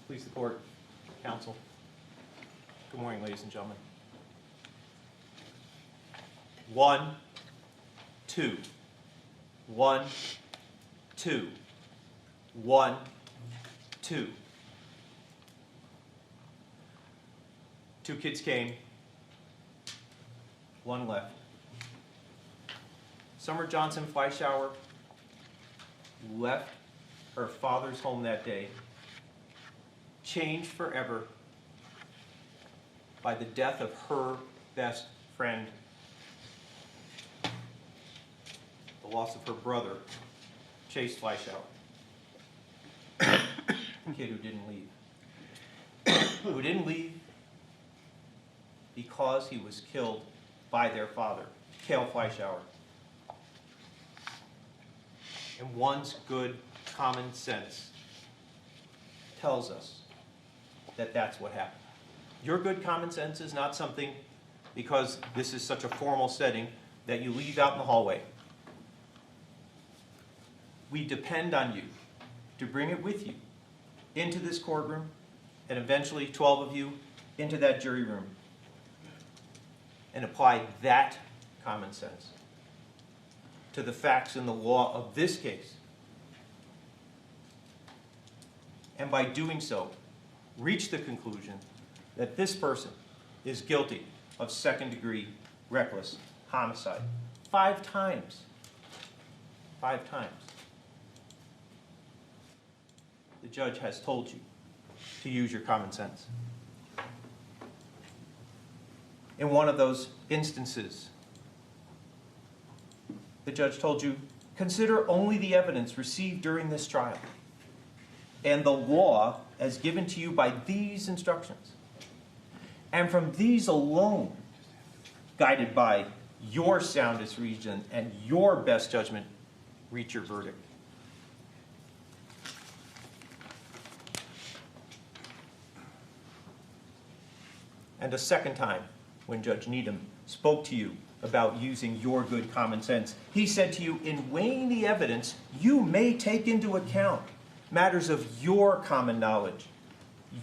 Please the court, counsel. Good morning, ladies and gentlemen. 1, 2, 1, 2, 1, 2. 2 kids came, 1 left. Summer Johnson Fleischauer left her father's home that day, changed forever by the death of her best friend, the loss of her brother, Chase Fleichauer, a kid who didn't leave. Because he was killed by their father, Kayle Fleischauer. And one's good common sense tells us that that's what happened. Your good common sense is not something, because this is such a formal setting, that you leave out in the hallway. We depend on you to bring it with you into this courtroom, and eventually 12 of you into that jury room, and apply that common sense to the facts and the law of this case. And by doing so, reach the conclusion that this person is guilty of second-degree reckless homicide. 5 times. 5 times. The judge has told you to use your common sense. In one of those instances, the judge told you, consider only the evidence received during this trial and the law as given to you by these instructions. And from these alone, guided by your soundest reason and your best judgment, reach your verdict. And a second time, when Judge Needham spoke to you about using your good common sense, he said to you, in weighing the evidence, you may take into account matters of your common knowledge,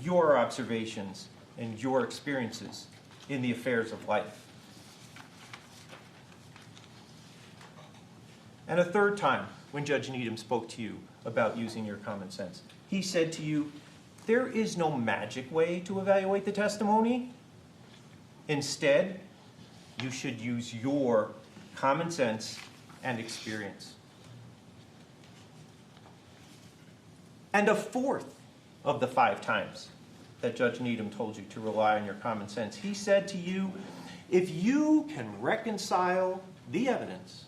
your observations, and your experiences in the affairs of life. And a third time, when Judge Needham spoke to you about using your common sense, he said to you, there is no magic way to evaluate the testimony. Instead, you should use your common sense and experience. And a fourth of the 5 times that Judge Needham told you to rely on your common sense, he said to you, if you can reconcile the evidence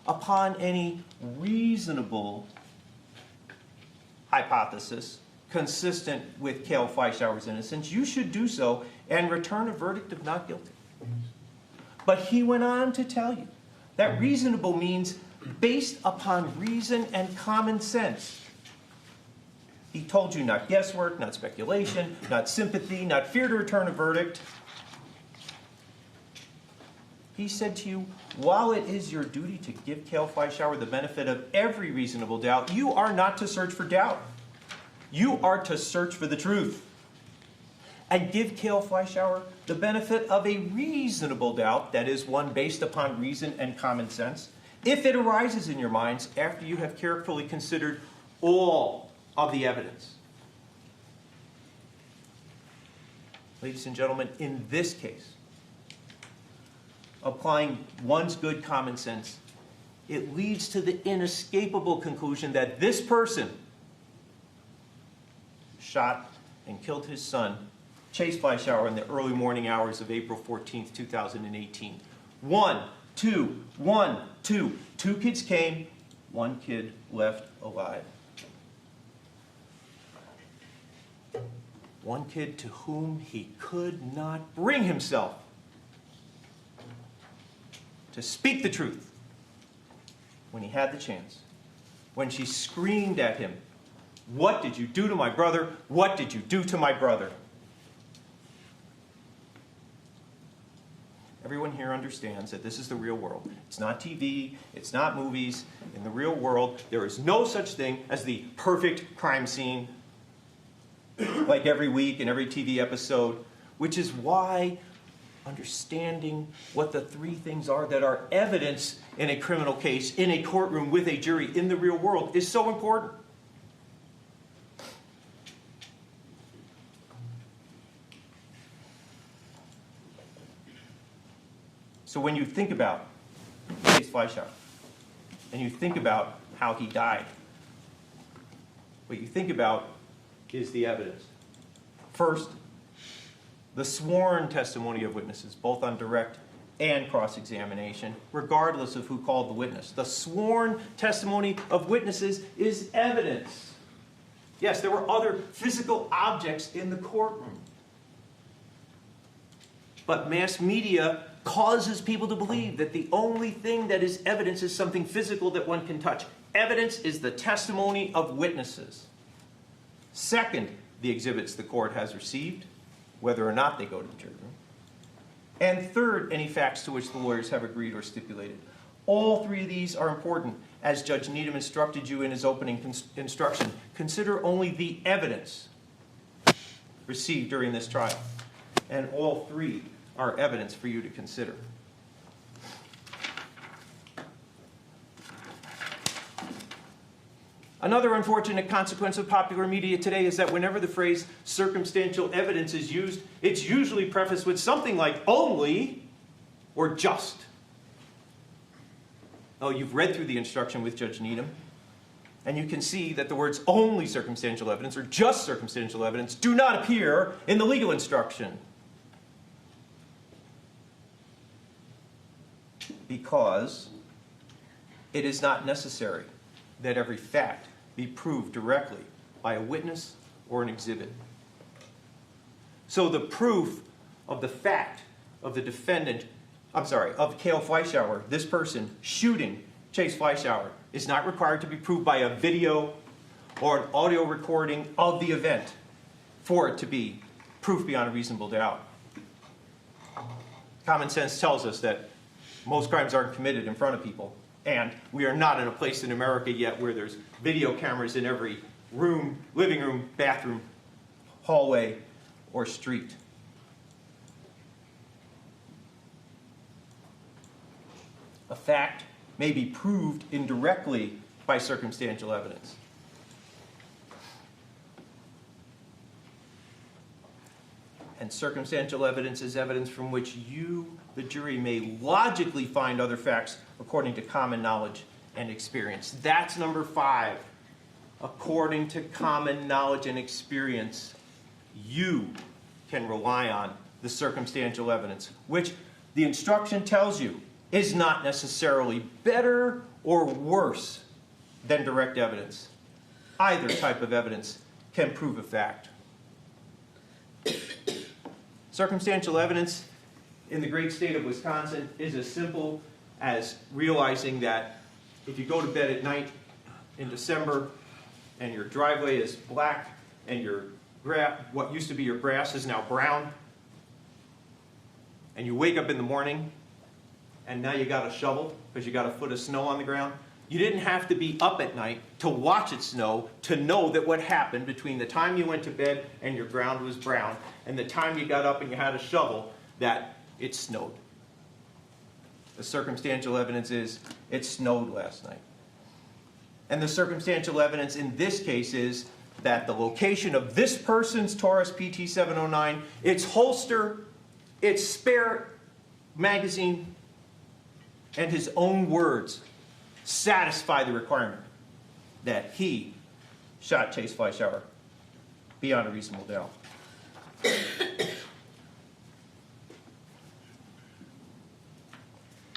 upon any reasonable hypothesis consistent with Kayle Fleischauer's innocence, you should do so and return a verdict of not guilty. But he went on to tell you that reasonable means based upon reason and common sense. He told you not guesswork, not speculation, not sympathy, not fear to return a verdict. He said to you, while it is your duty to give Kayle Fleischauer the benefit of every reasonable doubt, you are not to search for doubt. You are to search for the truth and give Kayle Fleischauer the benefit of a reasonable doubt, that is, one based upon reason and common sense, if it arises in your minds after you have carefully considered all of the evidence. Ladies and gentlemen, in this case, applying one's good common sense, it leads to the inescapable conclusion that this person shot and killed his son, Chase Fleichauer, in the early morning hours of April 14th, 2018. 1, 2, 1, 2. 2 kids came, 1 kid left alive. 1 kid to whom he could not bring himself to speak the truth when he had the chance. When she screamed at him, "What did you do to my brother? What did you do to my brother?" Everyone here understands that this is the real world. It's not TV, it's not movies. In the real world, there is no such thing as the perfect crime scene. like every week and every TV episode, which is why understanding what the three things are that are evidence in a criminal case, in a courtroom with a jury, in the real world, is so important. So when you think about Chase Fleichauer, and you think about how he died, what you think about is the evidence. First, the sworn testimony of witnesses, both on direct and cross-examination, regardless of who called the witness. The sworn testimony of witnesses is evidence. Yes, there were other physical objects in the courtroom. But mass media causes people to believe that the only thing that is evidence is something physical that one can touch. Evidence is the testimony of witnesses. Second, the exhibits the court has received, whether or not they go to the jury room. And third, any facts to which the lawyers have agreed or stipulated. All three of these are important. As Judge Needham instructed you in his opening instruction, consider only the evidence received during this trial. And all three are evidence for you to consider. Another unfortunate consequence of popular media today is that whenever the phrase circumstantial evidence is used, it's usually prefaced with something like only or just. Oh, you've read through the instruction with Judge Needham, and you can see that the words only circumstantial evidence or just circumstantial evidence do not appear in the legal instruction. Because it is not necessary that every fact be proved directly by a witness or an exhibit. So the proof of the fact of the defendant, of Kayle Fleischauer, this person shooting Chase Fleichauer, is not required to be proved by a video or an audio recording of the event for it to be proof beyond a reasonable doubt. Common sense tells us that most crimes aren't committed in front of people. And we are not in a place in America yet where there's video cameras in every room, living room, bathroom, hallway, or street. A fact may be proved indirectly by circumstantial evidence. And circumstantial evidence is evidence from which you, the jury, may logically find other facts according to common knowledge and experience. That's number 5. According to common knowledge and experience, you can rely on the circumstantial evidence, which the instruction tells you is not necessarily better or worse than direct evidence. Either type of evidence can prove a fact. Circumstantial evidence in the great state of Wisconsin is as simple as realizing that if you go to bed at night in December and your driveway is black and your what used to be your grass is now brown, and you wake up in the morning and now you got a shovel because you got a foot of snow on the ground, you didn't have to be up at night to watch it snow to know that what happened between the time you went to bed and your ground was brown and the time you got up and you had a shovel, that it snowed. The circumstantial evidence is it snowed last night. And the circumstantial evidence in this case is that the location of this person's Taurus PT 709, its holster, its spare magazine, and his own words satisfy the requirement that he shot Chase Fleichauer beyond a reasonable doubt.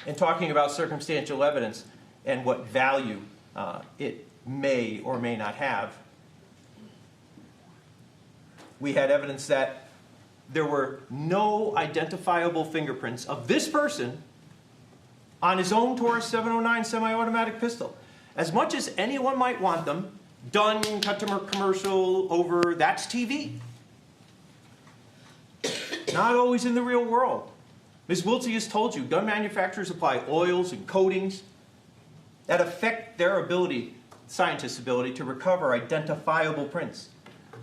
In talking about circumstantial evidence and what value it may or may not have, we had evidence that there were no identifiable fingerprints of this person on his own Taurus 709 semi-automatic pistol. As much as anyone might want them, done, cut to commercial, over, that's TV. Not always in the real world. Ms. Wiltsey has told you, gun manufacturers apply oils and coatings that affect their ability, scientists' ability, to recover identifiable prints.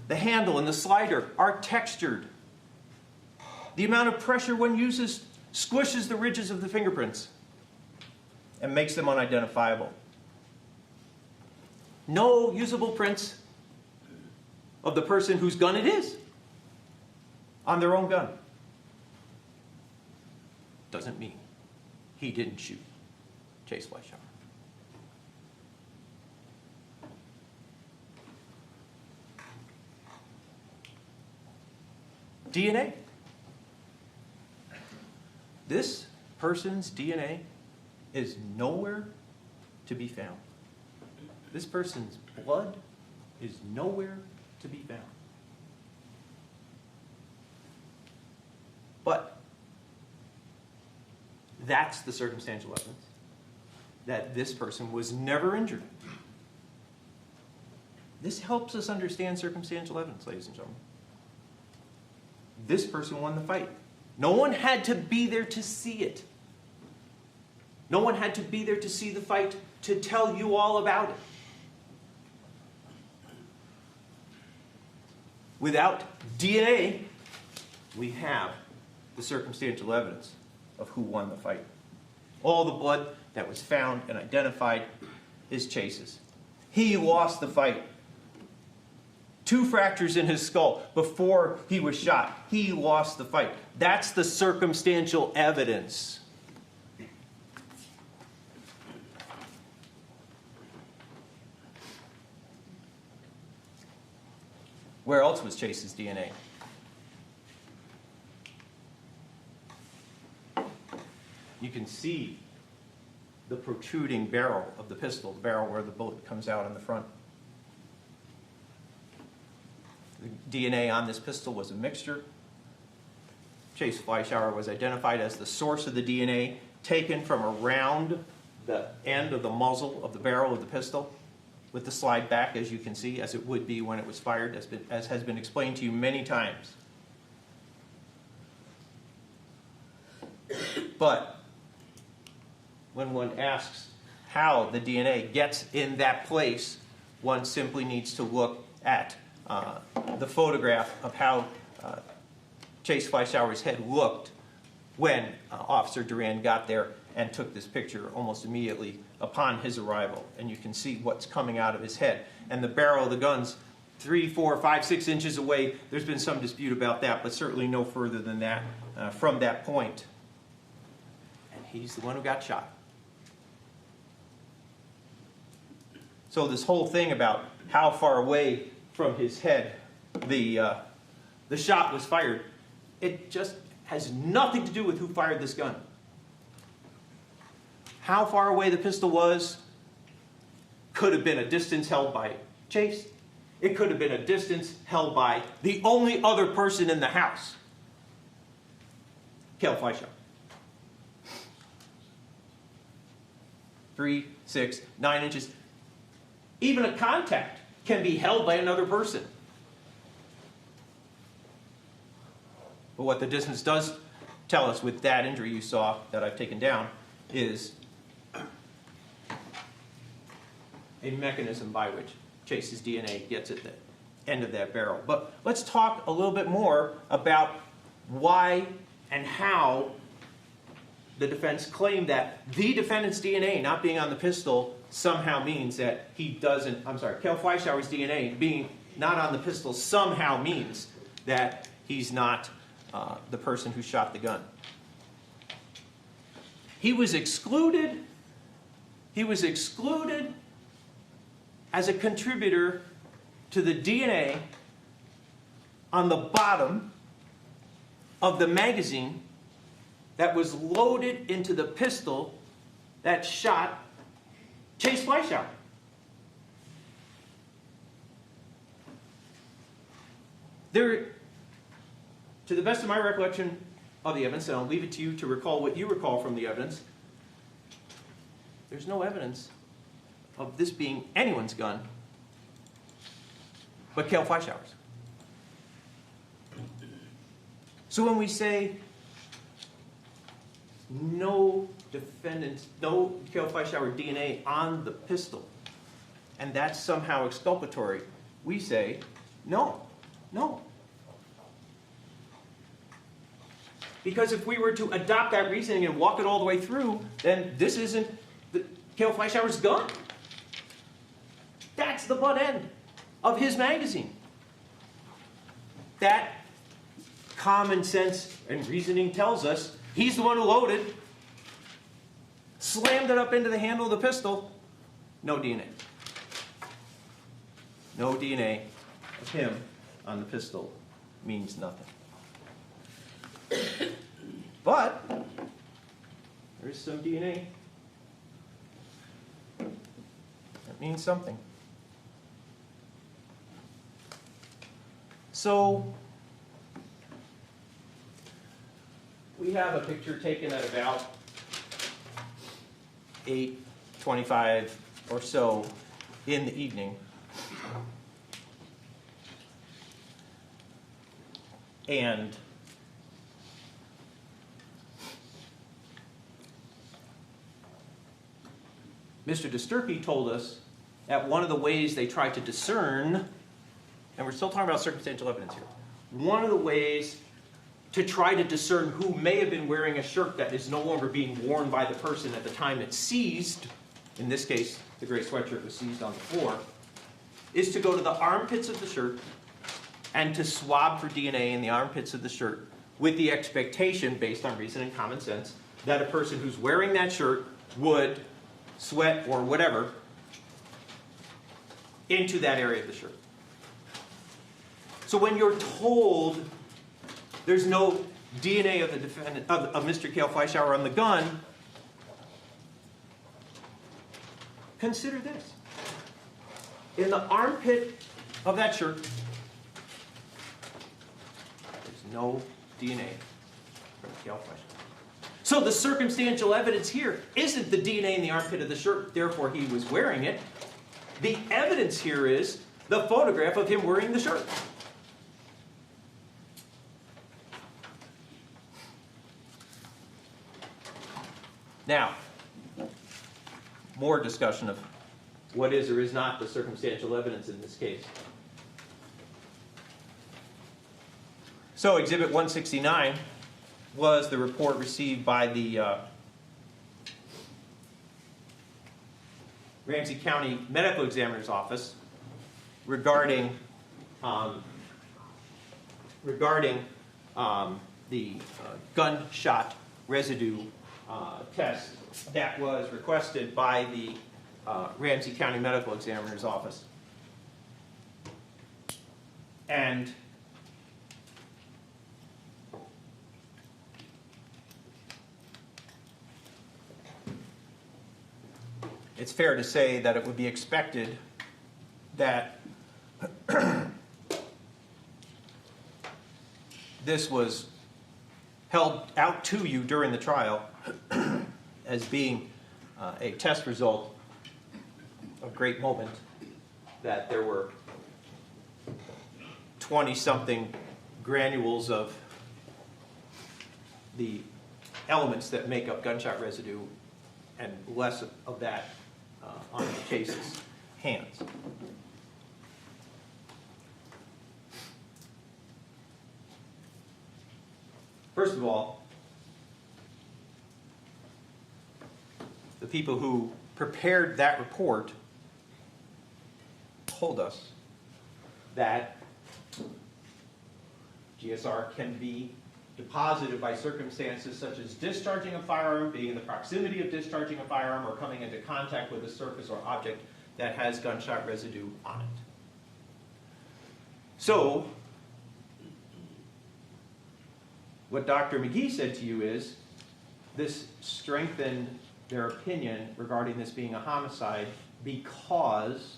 The handle and the slider are textured. The amount of pressure one uses squishes the ridges of the fingerprints and makes them unidentifiable. No usable prints of the person whose gun it is on their own gun. Doesn't mean he didn't shoot Chase Fleichauer. DNA. This person's DNA is nowhere to be found. This person's blood is nowhere to be found. But that's the circumstantial evidence that this person was never injured. This helps us understand circumstantial evidence, ladies and gentlemen. This person won the fight. No one had to be there to see it. No one had to be there to see the fight to tell you all about it. Without DNA, we have the circumstantial evidence of who won the fight. All the blood that was found and identified is Chase's. He lost the fight. 2 fractures in his skull before he was shot. He lost the fight. That's the circumstantial evidence. Where else was Chase's DNA? You can see the protruding barrel of the pistol, the barrel where the bullet comes out in the front. The DNA on this pistol was a mixture. Chase Fleichauer was identified as the source of the DNA taken from around the end of the muzzle of the barrel of the pistol with the slide back, as you can see, as it would be when it was fired, as has been explained to you many times. But when one asks how the DNA gets in that place, one simply needs to look at the photograph of how Chase Fleischauer's head looked when Officer Duran got there and took this picture almost immediately upon his arrival. And you can see what's coming out of his head. And the barrel of the gun's 3, 4, 5, 6 inches away. There's been some dispute about that, but certainly no further than that from that point. And he's the one who got shot. So this whole thing about how far away from his head the shot was fired, it just has nothing to do with who fired this gun. How far away the pistol was could have been a distance held by Chase. It could have been a distance held by the only other person in the house, Kayle Fleischauer. 3, 6, 9 inches. Even a contact can be held by another person. But what the distance does tell us with that injury you saw that I've taken down is a mechanism by which Chase's DNA gets at the end of that barrel. But let's talk a little bit more about why and how the defense claimed that the defendant's DNA not being on the pistol somehow means that he doesn't, Kayle Fleischauer's DNA being not on the pistol somehow means that he's not the person who shot the gun. He was excluded as a contributor to the DNA on the bottom of the magazine that was loaded into the pistol that shot Chase Fleichauer. There, to the best of my recollection of the evidence, and I'll leave it to you to recall what you recall from the evidence, there's no evidence of this being anyone's gun but Kayle Fleischauer's. So when we say no defendant, no Kayle Fleischauer DNA on the pistol, and that's somehow exculpatory, we say no. No. Because if we were to adopt that reasoning and walk it all the way through, then this isn't Kayle Fleischauer's gun. That's the butt end of his magazine. That common sense and reasoning tells us he's the one who loaded, slammed it up into the handle of the pistol. No DNA. No DNA of him on the pistol means nothing. But there's some DNA. That means something. So we have a picture taken at about 8:25 or so in the evening. And Mr. Disturpy told us that one of the ways they tried to discern, and we're still talking about circumstantial evidence here, one of the ways to try to discern who may have been wearing a shirt that is no longer being worn by the person at the time it's seized, in this case, the gray sweatshirt was seized on the floor, is to go to the armpits of the shirt and to swab for DNA in the armpits of the shirt with the expectation, based on reason and common sense, that a person who's wearing that shirt would sweat or whatever into that area of the shirt. So when you're told there's no DNA of the defendant, of Mr. Kayle Fleischauer on the gun, consider this. In the armpit of that shirt, there's no DNA from Kayle Fleischauer. So the circumstantial evidence here isn't the DNA in the armpit of the shirt, therefore he was wearing it. The evidence here is the photograph of him wearing the shirt. Now, more discussion of what is or is not the circumstantial evidence in this case. So Exhibit 169 was the report received by the Ramsey County Medical Examiner's Office regarding the gunshot residue test that was requested by the Ramsey County Medical Examiner's Office. And it's fair to say that it would be expected that this was held out to you during the trial as being a test result of great moment, that there were 20-something granules of the elements that make up gunshot residue and less of that on Chase's hands. First of all, the people who prepared that report told us that GSR can be deposited by circumstances such as discharging a firearm, being in the proximity of discharging a firearm, or coming into contact with a surface or object that has gunshot residue on it. So, what Dr. McGee said to you is, this strengthened their opinion regarding this being a homicide because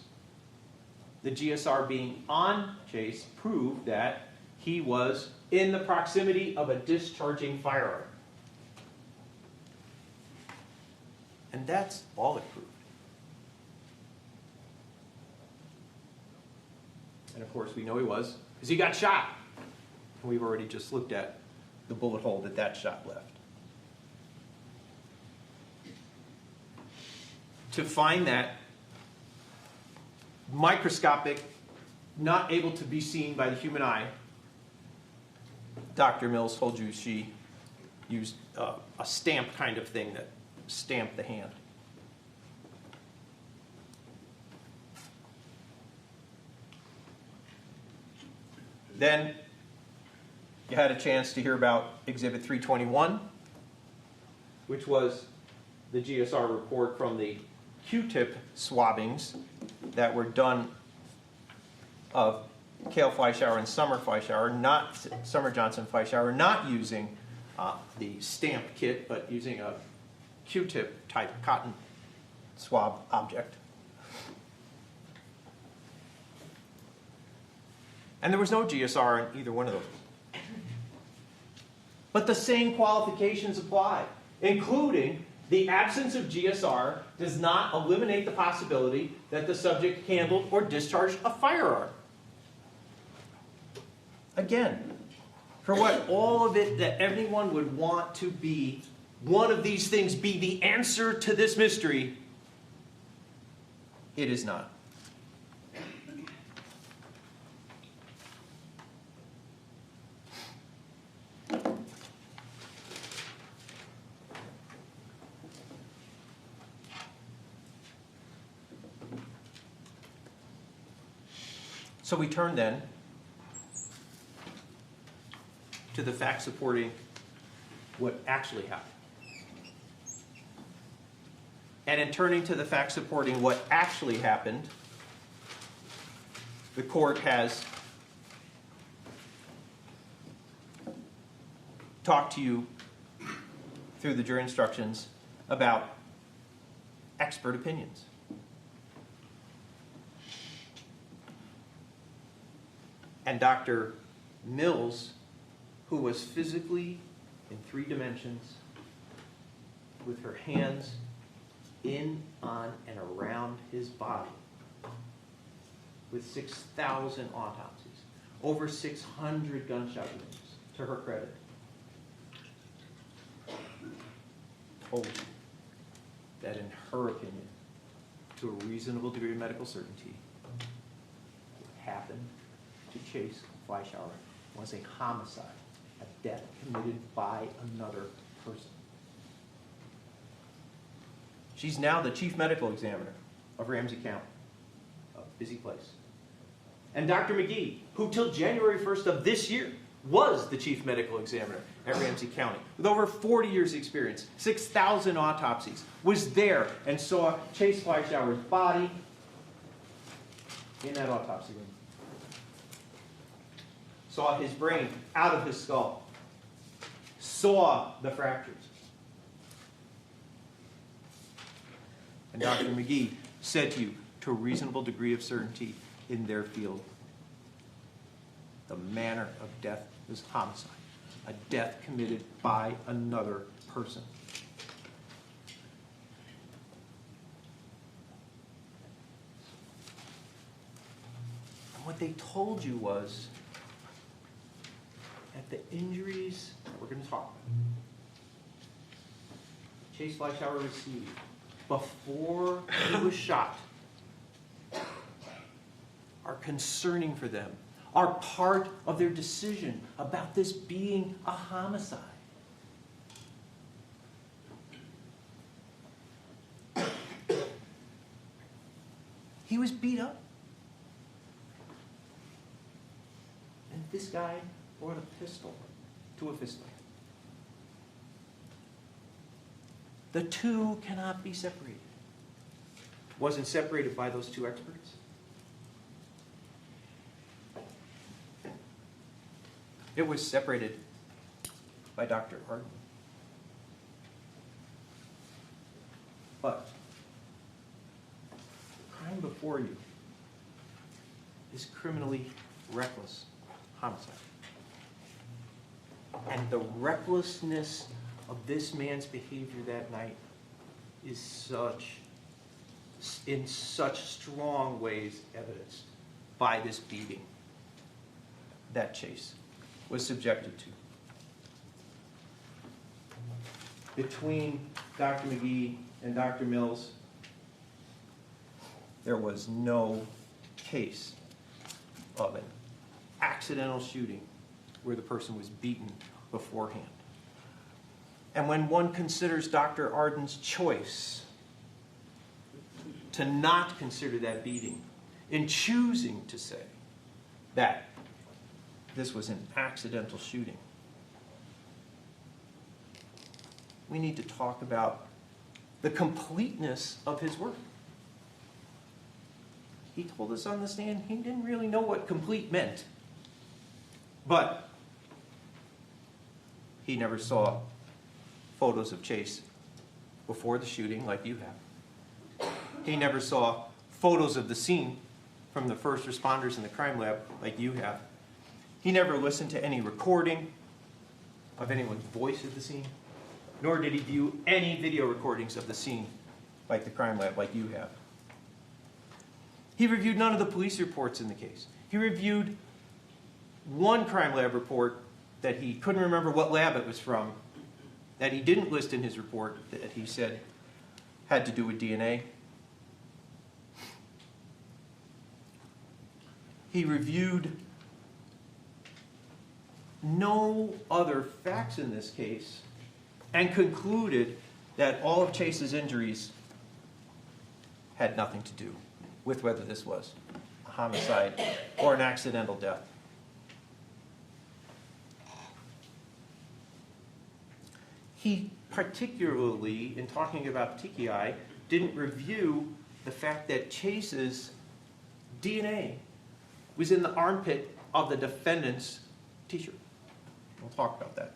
the GSR being on Chase proved that he was in the proximity of a discharging firearm. And that's all it proved. And of course we know he was, because he got shot. And we've already just looked at the bullet hole that that shot left. To find that microscopic not able to be seen by the human eye. Dr. Mills told you she used a stamp kind of thing that stamped the hand. Then you had a chance to hear about Exhibit 321, which was the Gsr report from the Q-tip swabbings that were done of Kayle Fleischauer and Summer Johnson Fleischauer, not using the stamp kit, but using a Q-tip type cotton swab object. And there was no GSR in either one of those. But the same qualifications apply, including the absence of GSR does not eliminate the possibility that the subject handled or discharged a firearm. Again, for what all of it that everyone would want to be, one of these things be the answer to this mystery, it is not. So we turn then to the facts supporting what actually happened. And in turning to the facts supporting what actually happened, the court has talked to you through the jury instructions about expert opinions. And Dr. Mills, who was physically in 3 dimensions, with her hands in, on, and around his body, with 6,000 autopsies, over 600 gunshot wounds, to her credit, told you that in her opinion, to a reasonable degree of medical certainty, what happened to Chase Fleichauer was a homicide, a death committed by another person. She's now the chief medical examiner of Ramsey County, a busy place. And Dr. McGee, who till January 1st of this year was the chief medical examiner at Ramsey County, with over 40 years experience, 6,000 autopsies, was there and saw Chase Fleischauer's body in that autopsy room. Saw his brain out of his skull, saw the fractures. And Dr. McGee said to you, to a reasonable degree of certainty in their field, the manner of death was homicide, a death committed by another person. And what they told you was that the injuries that we're going to talk about, Chase Fleischauer received before he was shot, are concerning for them, are part of their decision about this being a homicide. He was beat up. And this guy brought a pistol to a fist fight. The two cannot be separated. Wasn't separated by those two experts. It was separated by Dr. Arden. But the crime before you is criminally reckless homicide. And the recklessness of this man's behavior that night is in such strong ways evidenced by this beating that Chase was subjected to. Between Dr. McGee and Dr. Mills, there was no case of an accidental shooting where the person was beaten beforehand. And when one considers Dr. Arden's choice to not consider that beating, in choosing to say that this was an accidental shooting, we need to talk about the completeness of his work. He told us on the stand he didn't really know what complete meant. But he never saw photos of Chase before the shooting like you have. He never saw photos of the scene from the first responders in the crime lab like you have. He never listened to any recording of anyone's voice at the scene, nor did he view any video recordings of the scene like the crime lab like you have. He reviewed none of the police reports in the case. He reviewed one crime lab report that he couldn't remember what lab it was from, that he didn't list in his report, that he said had to do with DNA. He reviewed no other facts in this case and concluded that all of Chase's injuries had nothing to do with whether this was a homicide or an accidental death. He particularly, in talking about TKI, didn't review the fact that Chase's DNA was in the armpit of the defendant's t-shirt. We'll talk about that.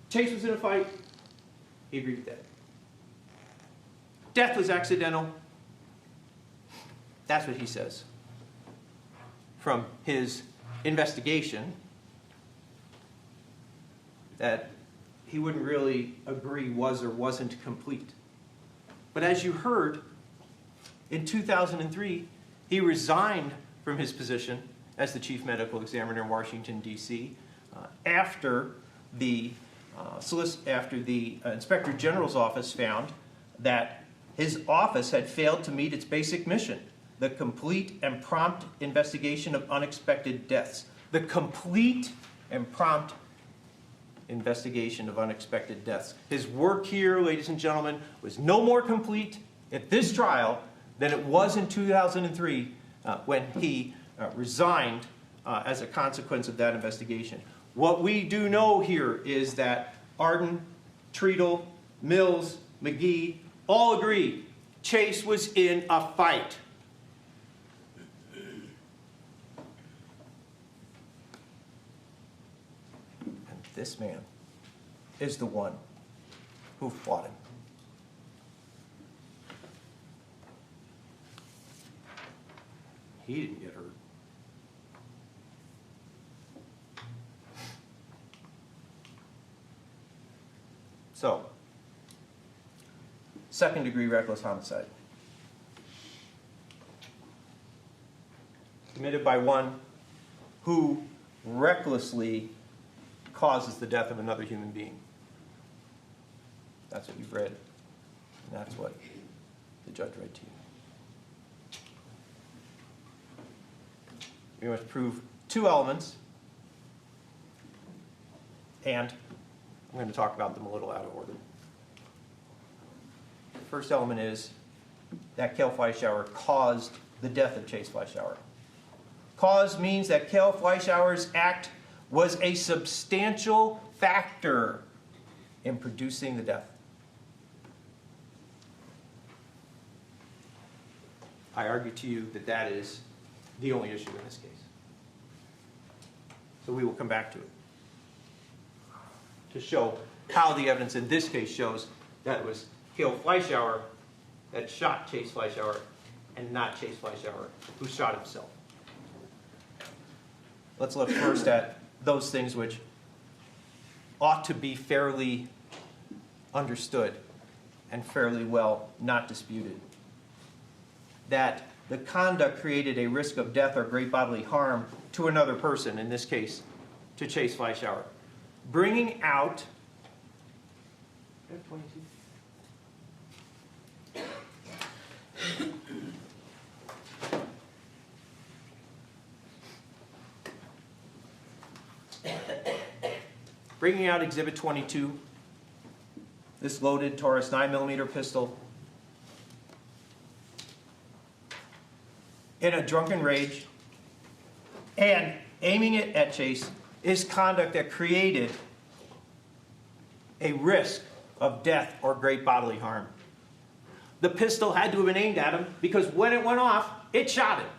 Chase was in a fight. He agreed with that. Death was accidental. That's what he says. From his investigation, that he wouldn't really agree was or wasn't complete. But as you heard, in 2003, he resigned from his position as the chief medical examiner in Washington, D.C. After the Inspector General's office found that his office had failed to meet its basic mission, the complete and prompt investigation of unexpected deaths. The complete and prompt investigation of unexpected deaths. His work here, ladies and gentlemen, was no more complete at this trial than it was in 2003 when he resigned as a consequence of that investigation. What we do know here is that Arden, Treadle, Mills, McGee all agree Chase was in a fight. And this man is the one who fought him. He didn't get hurt. So, second-degree reckless homicide. Committed by one who recklessly causes the death of another human being. That's what you've read, and that's what the judge read to you. We must prove two elements, and I'm going to talk about them a little out of order. The first element is that Kayle Fleischauer caused the death of Chase Fleichauer. Cause means that Kayle Fleischauer's act was a substantial factor in producing the death. I argue to you that that is the only issue in this case. So we will come back to it to show how the evidence in this case shows that it was Kayle Fleischauer that shot Chase Fleichauer and not Chase Fleichauer who shot himself. Let's look first at those things which ought to be fairly understood and fairly well not disputed. That the conduct created a risk of death or great bodily harm to another person, in this case, to Chase Fleichauer. Bringing out bringing out Exhibit 22, this loaded Taurus 9mm pistol, in a drunken rage, and aiming it at Chase is conduct that created a risk of death or great bodily harm. The pistol had to have been aimed at him because when it went off, it shot him.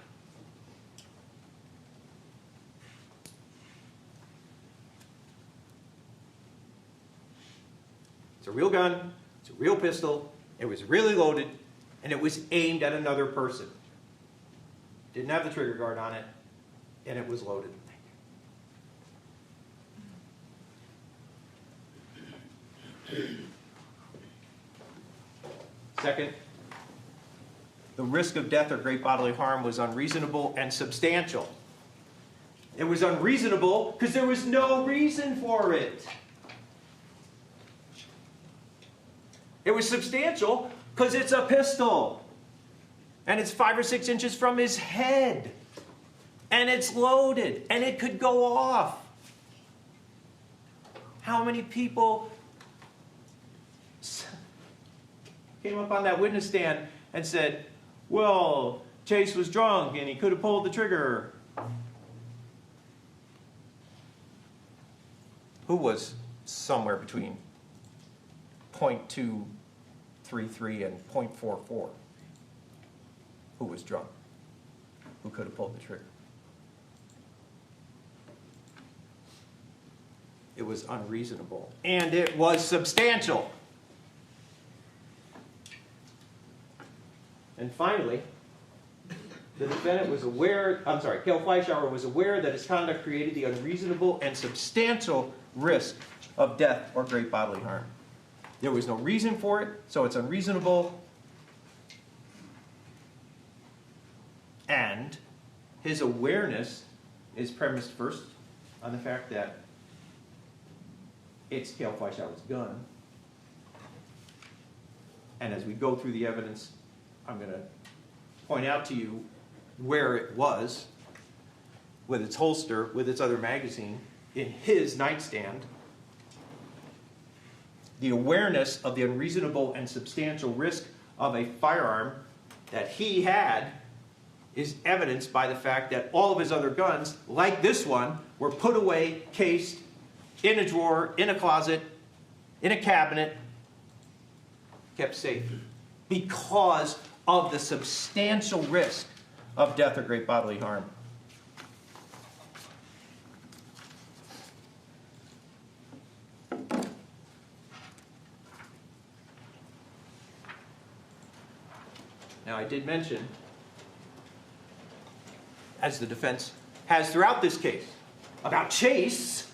It's a real gun, it's a real pistol, it was really loaded, and it was aimed at another person. Didn't have the trigger guard on it, and it was loaded. Second, the risk of death or great bodily harm was unreasonable and substantial. It was unreasonable because there was no reason for it. It was substantial because it's a pistol. And it's 5 or 6 inches from his head. And it's loaded. And it could go off. How many people came up on that witness stand and said, well, Chase was drunk and he could have pulled the trigger? Who was somewhere between 0.233 and 0.44? Who was drunk? Who could have pulled the trigger? It was unreasonable. And it was substantial. And finally, the defendant was aware, Kayle Fleischauer was aware that his conduct created the unreasonable and substantial risk of death or great bodily harm. There was no reason for it, so it's unreasonable. And his awareness is premised first on the fact that it's Kayle Fleischauer's gun. And as we go through the evidence, I'm going to point out to you where it was, with its holster, with its other magazine, in his nightstand. The awareness of the unreasonable and substantial risk of a firearm that he had is evidenced by the fact that all of his other guns, like this one, were put away, cased, in a drawer, in a closet, in a cabinet, kept safe, because of the substantial risk of death or great bodily harm. Now, I did mention, as the defense has throughout this case, about Chase,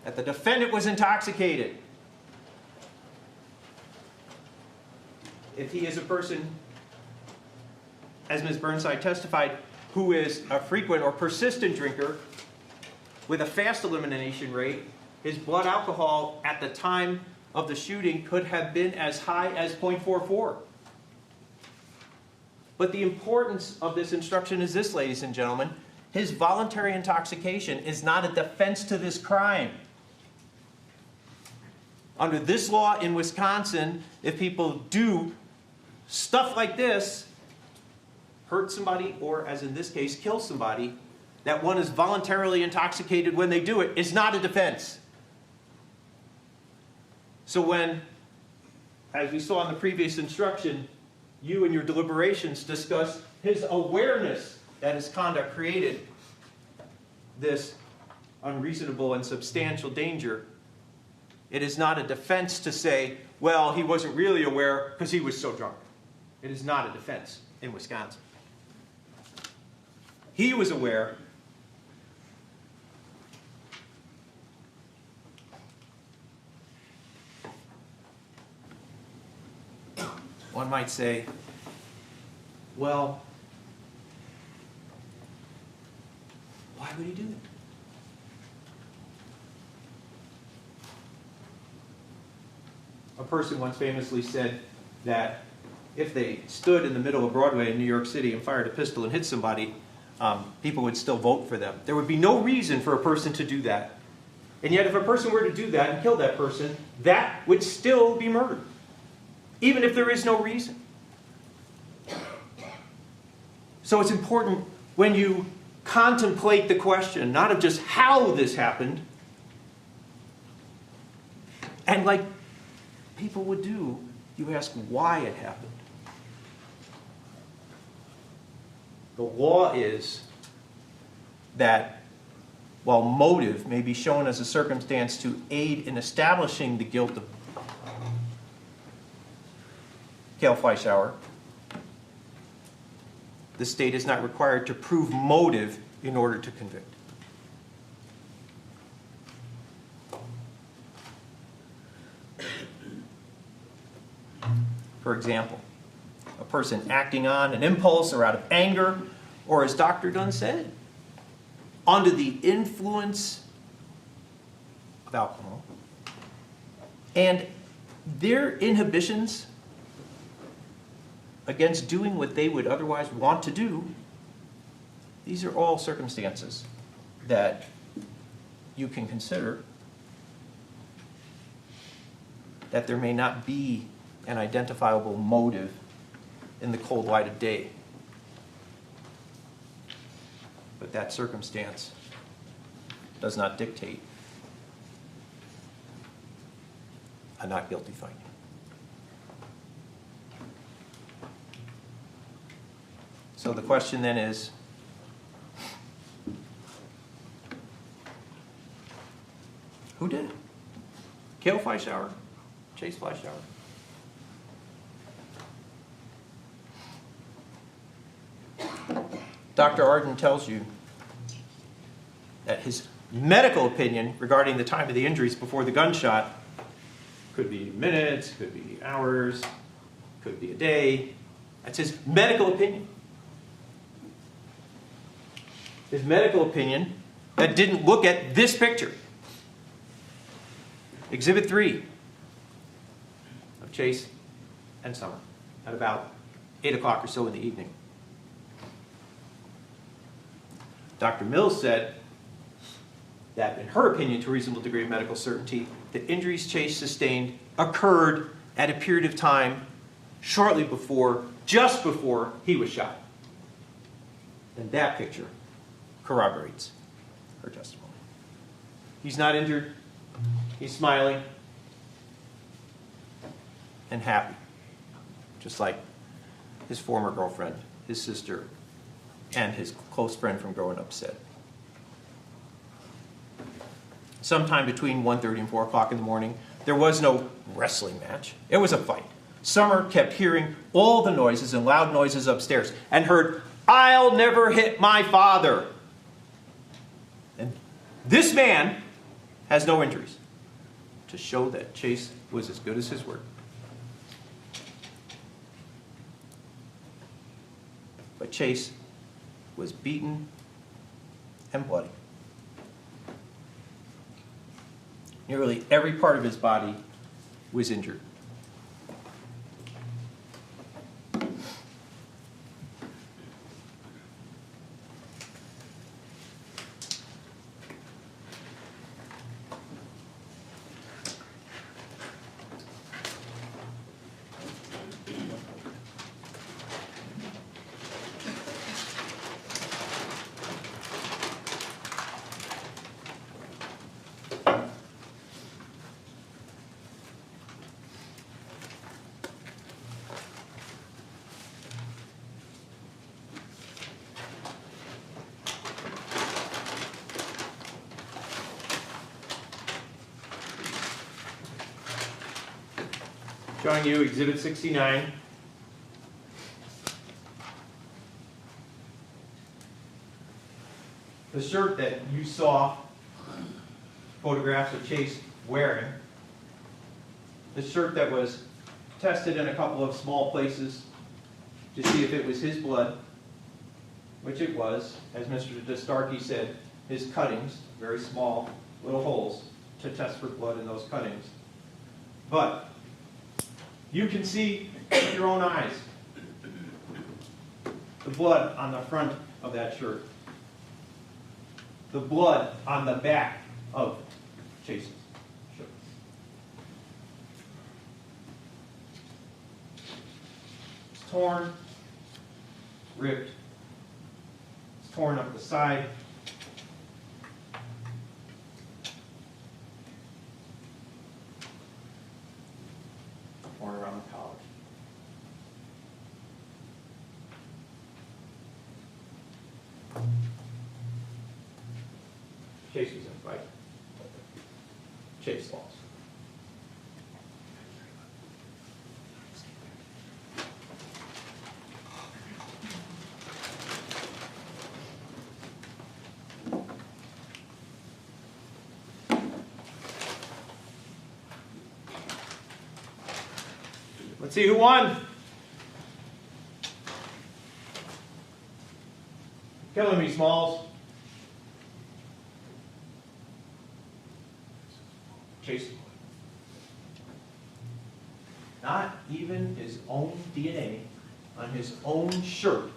that the defendant was intoxicated. If he is a person, as Ms. Burnside testified, who is a frequent or persistent drinker with a fast elimination rate, his blood alcohol at the time of the shooting could have been as high as 0.44. But the importance of this instruction is this, ladies and gentlemen. His voluntary intoxication is not a defense to this crime. Under this law in Wisconsin, if people do stuff like this, hurt somebody, or as in this case, kill somebody, that one is voluntarily intoxicated when they do it is not a defense. So when, as we saw in the previous instruction, you in your deliberations discuss his awareness that his conduct created this unreasonable and substantial danger, it is not a defense to say, well, he wasn't really aware because he was so drunk. It is not a defense in Wisconsin. He was aware. One might say, well, why would he do that? A person once famously said that if they stood in the middle of Broadway in New York City and fired a pistol and hit somebody, people would still vote for them. There would be no reason for a person to do that. And yet if a person were to do that and kill that person, that would still be murder, even if there is no reason. So it's important when you contemplate the question, not of just how this happened, and like people would do, you ask why it happened. The law is that while motive may be shown as a circumstance to aid in establishing the guilt of Kayle Fleischauer, the state is not required to prove motive in order to convict. For example, a person acting on an impulse or out of anger, or as Dr. Dunn said, under the influence of alcohol, and their inhibitions against doing what they would otherwise want to do, these are all circumstances that you can consider that there may not be an identifiable motive in the cold light of day. But that circumstance does not dictate a not guilty finding. So the question then is, who did it? Kayle Fleischauer? Chase Fleichauer? Dr. Arden tells you that his medical opinion regarding the time of the injuries before the gunshot could be minutes, could be hours, could be a day. That's his medical opinion. His medical opinion that didn't look at this picture. Exhibit 3 of Chase and Summer at about 8 o'clock or so in the evening. Dr. Mills said that, in her opinion, to a reasonable degree of medical certainty, the injuries Chase sustained occurred at a period of time shortly before, just before he was shot. And that picture corroborates her testimony. He's not injured. He's smiling and happy, just like his former girlfriend, his sister, and his close friend from growing up said. Sometime between 1:30 and 4 o'clock in the morning, there was no wrestling match. It was a fight. Summer kept hearing all the noises and loud noises upstairs and heard, "I'll never hit my father." And this man has no injuries, to show that Chase was as good as his word. But Chase was beaten and bloody. Nearly every part of his body was injured. Showing you Exhibit 69. The shirt that you saw photographs of Chase wearing, the shirt that was tested in a couple of small places to see if it was his blood, which it was, as Mr. DeStarkey said, his cuttings, very small little holes to test for blood in those cuttings. But you can see with your own eyes the blood on the front of that shirt. The blood on the back of Chase's shirt. It's torn, ripped, it's torn up the side. Torn around the collar. Chase was in a fight. Chase lost. Let's see who won. Killing me, Smalls. Chase. Not even his own DNA on his own shirt.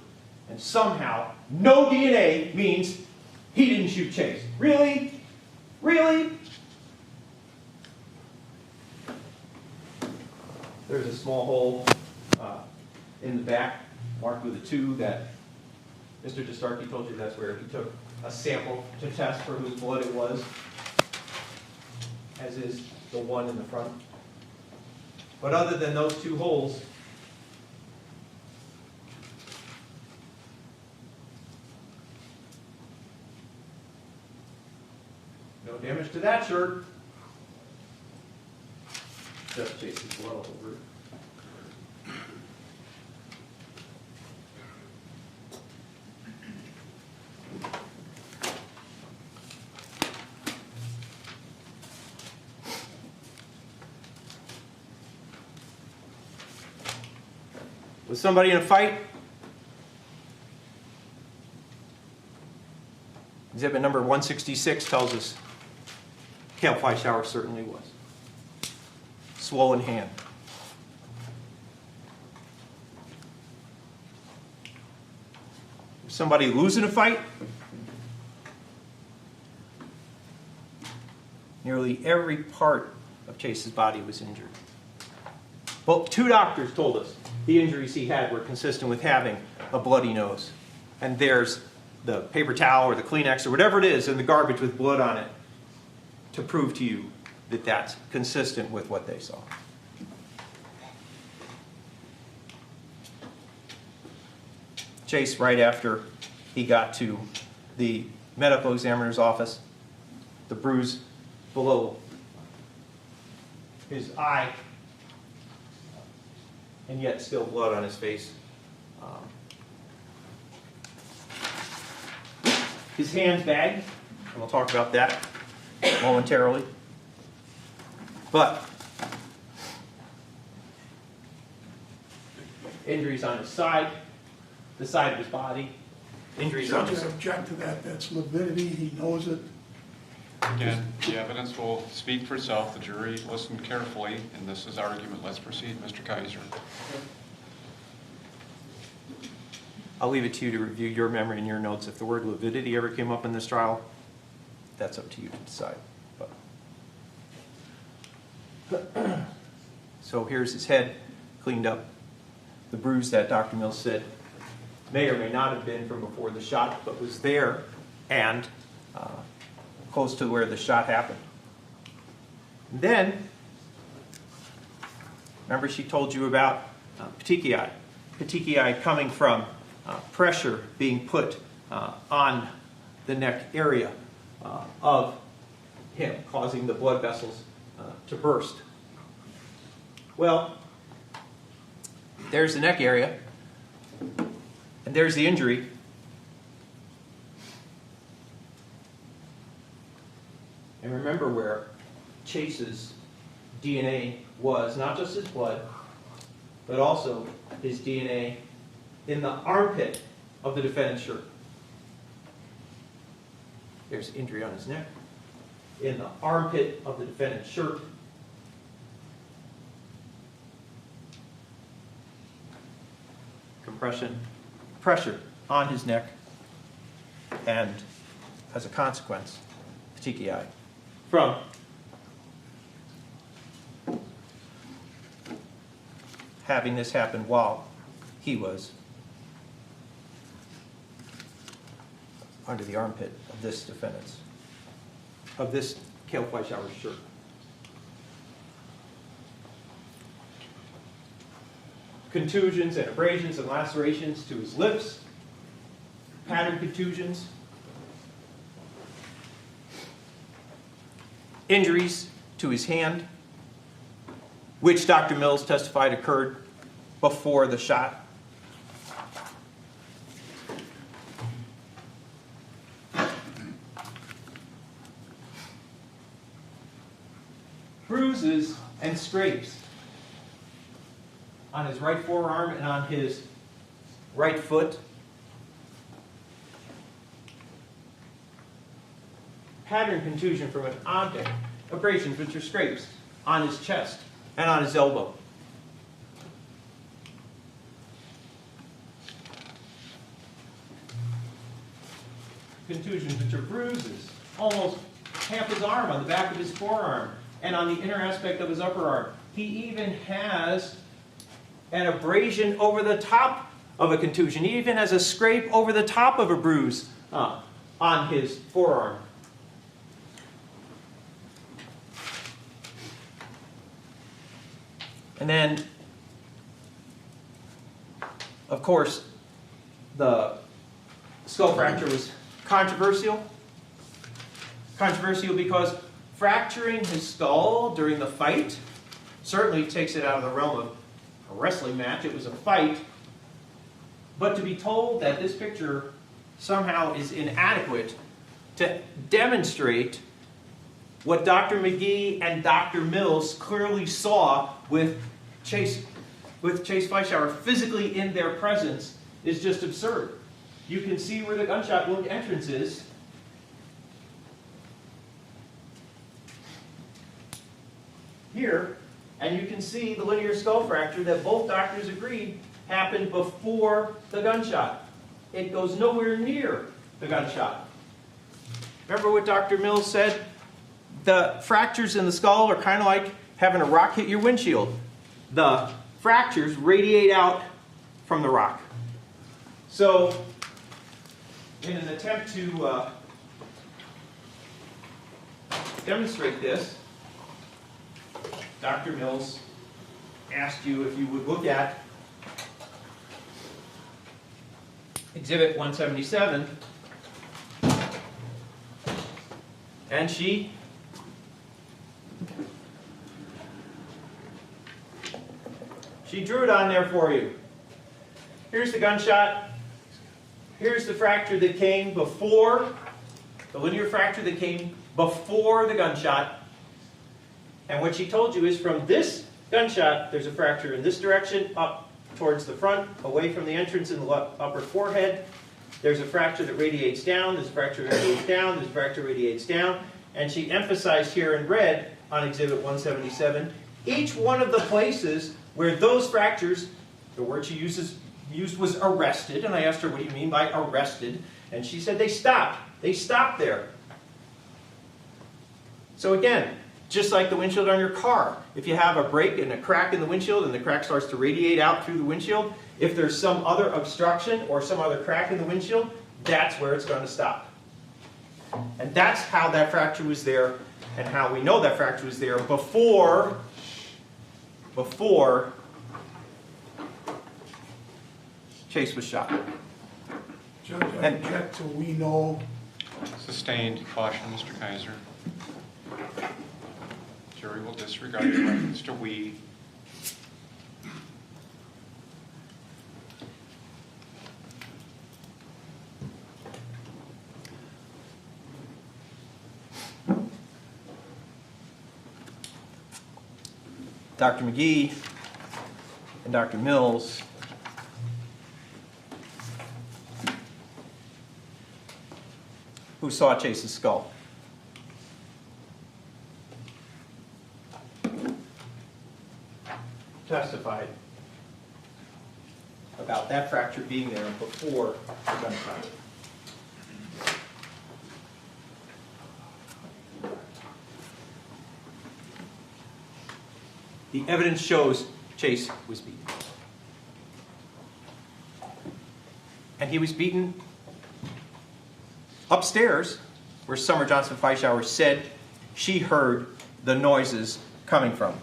And somehow, no DNA means he didn't shoot Chase. Really? Really? There's a small hole in the back, marked with a 2, that Mr. DeStarkey told you that's where he took a sample to test for whose blood it was, as is the one in the front. But other than those 2 holes, no damage to that shirt. Just Chase's blood all over it. Was somebody in a fight? Exhibit number 166 tells us Kayle Fleischauer certainly was. Swollen hand. Was somebody losing a fight? Nearly every part of Chase's body was injured. Well, 2 doctors told us the injuries he had were consistent with having a bloody nose. And there's the paper towel or the Kleenex or whatever it is in the garbage with blood on it to prove to you that that's consistent with what they saw. Chase, right after he got to the medical examiner's office, the bruise below his eye, and yet still blood on his face. His hands bagged, and we'll talk about that momentarily. But injuries on his side, the side of his body, injuries on his... I object to that. That's lividity. He knows it. Again, the evidence will speak for itself. The jury listened carefully, and this is argument. Let's proceed. Mr. Gsr. I'll leave it to you to review your memory and your notes. If the word lividity ever came up in this trial, that's up to you to decide. But. So here's his head cleaned up. The bruise that Dr. Mills said may or may not have been from before the shot, but was there and close to where the shot happened. And then, remember she told you about petechiae. Petechiae coming from pressure being put on the neck area of him, causing the blood vessels to burst. Well, there's the neck area, and there's the injury. And remember where Chase's DNA was, not just his blood, but also his DNA in the armpit of the defendant's shirt. There's injury on his neck, in the armpit of the defendant's shirt. Compression, pressure on his neck and as a consequence, TKI. From having this happen while he was under the armpit of this defendant's, of this Kayle Fleischauer's shirt. Contusions and abrasions and lacerations to his lips, pattern contusions, injuries to his hand, which Dr. Mills testified occurred before the shot. Bruises and scrapes on his right forearm and on his right foot. Pattern contusion from an object. Abrasions, which are scrapes, on his chest and on his elbow. Contusions, which are bruises, almost half his arm, on the back of his forearm, and on the inner aspect of his upper arm. He even has an abrasion over the top of a contusion. He even has a scrape over the top of a bruise on his forearm. And then, of course, the skull fracture was controversial. Controversial because fracturing his skull during the fight certainly takes it out of the realm of a wrestling match. It was a fight. But to be told that this picture somehow is inadequate to demonstrate what Dr. McGee and Dr. Mills clearly saw with Chase Fleischauer physically in their presence is just absurd. You can see where the gunshot wound entrance is. Here, and you can see the linear skull fracture that both doctors agreed happened before the gunshot. It goes nowhere near the gunshot. Remember what Dr. Mills said? The fractures in the skull are kind of like having a rock hit your windshield. The fractures radiate out from the rock. So, in an attempt to demonstrate this, Dr. Mills asked you if you would look at Exhibit 177, and she drew it on there for you. Here's the gunshot. Here's the fracture that came before, the linear fracture that came before the gunshot. And what she told you is from this gunshot, there's a fracture in this direction, up towards the front, away from the entrance in the upper forehead. There's a fracture that radiates down, there's a fracture that radiates down, there's a fracture that radiates down. And she emphasized here in red on Exhibit 177, each one of the places where those fractures, the word she used was arrested, and I asked her, what do you mean by arrested? And she said they stopped. They stopped there. So again, just like the windshield on your car, if you have a break and a crack in the windshield and the crack starts to radiate out through the windshield, if there's some other obstruction or some other crack in the windshield, that's where it's going to stop. And that's how that fracture was there, and how we know that fracture was there before Chase was shot. Judge, I object till we know. Sustained. Caution, Mr. Kaiser. Jury will disregard the reference to we. Dr. McGee and Dr. Mills who saw Chase's skull. Testified about that fracture being there before the gunshot. The evidence shows Chase was beaten. And he was beaten upstairs, where Summer Johnson Fleischauer said she heard the noises coming from.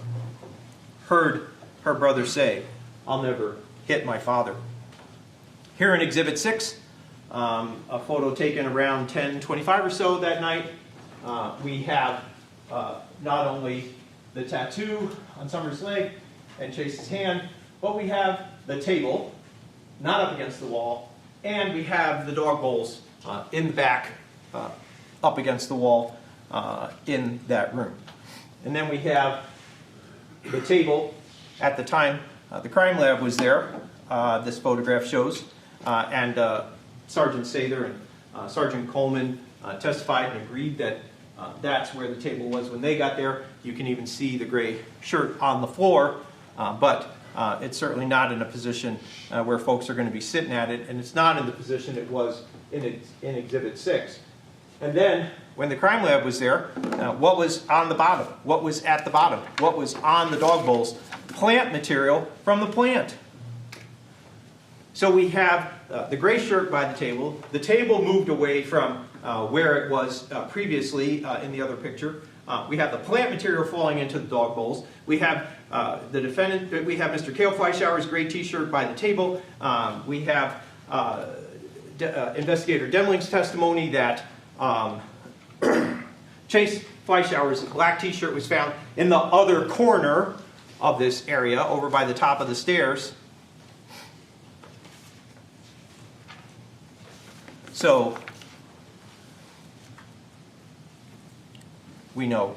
Heard her brother say, "I'll never hit my father." Here in Exhibit 6, a photo taken around 10:25 or so that night, we have not only the tattoo on Summer's leg and Chase's hand, but we have the table, not up against the wall, and we have the dog bowls in the back, up against the wall in that room. And then we have the table at the time the crime lab was there, this photograph shows, and Sergeant Sather and Sergeant Coleman testified and agreed that that's where the table was when they got there. You can even see the gray shirt on the floor, but it's certainly not in a position where folks are going to be sitting at it, and it's not in the position it was in Exhibit 6. And then, when the crime lab was there, what was on the bottom? What was at the bottom? What was on the dog bowls? Plant material from the plant. So we have the gray shirt by the table. The table moved away from where it was previously in the other picture. We have the plant material falling into the dog bowls. We have the defendant. We have Mr. Kayle Fleischauer's gray T-shirt by the table. We have Investigator Demling's testimony that Chase Fleischauer's black T-shirt was found in the other corner of this area, over by the top of the stairs. So we know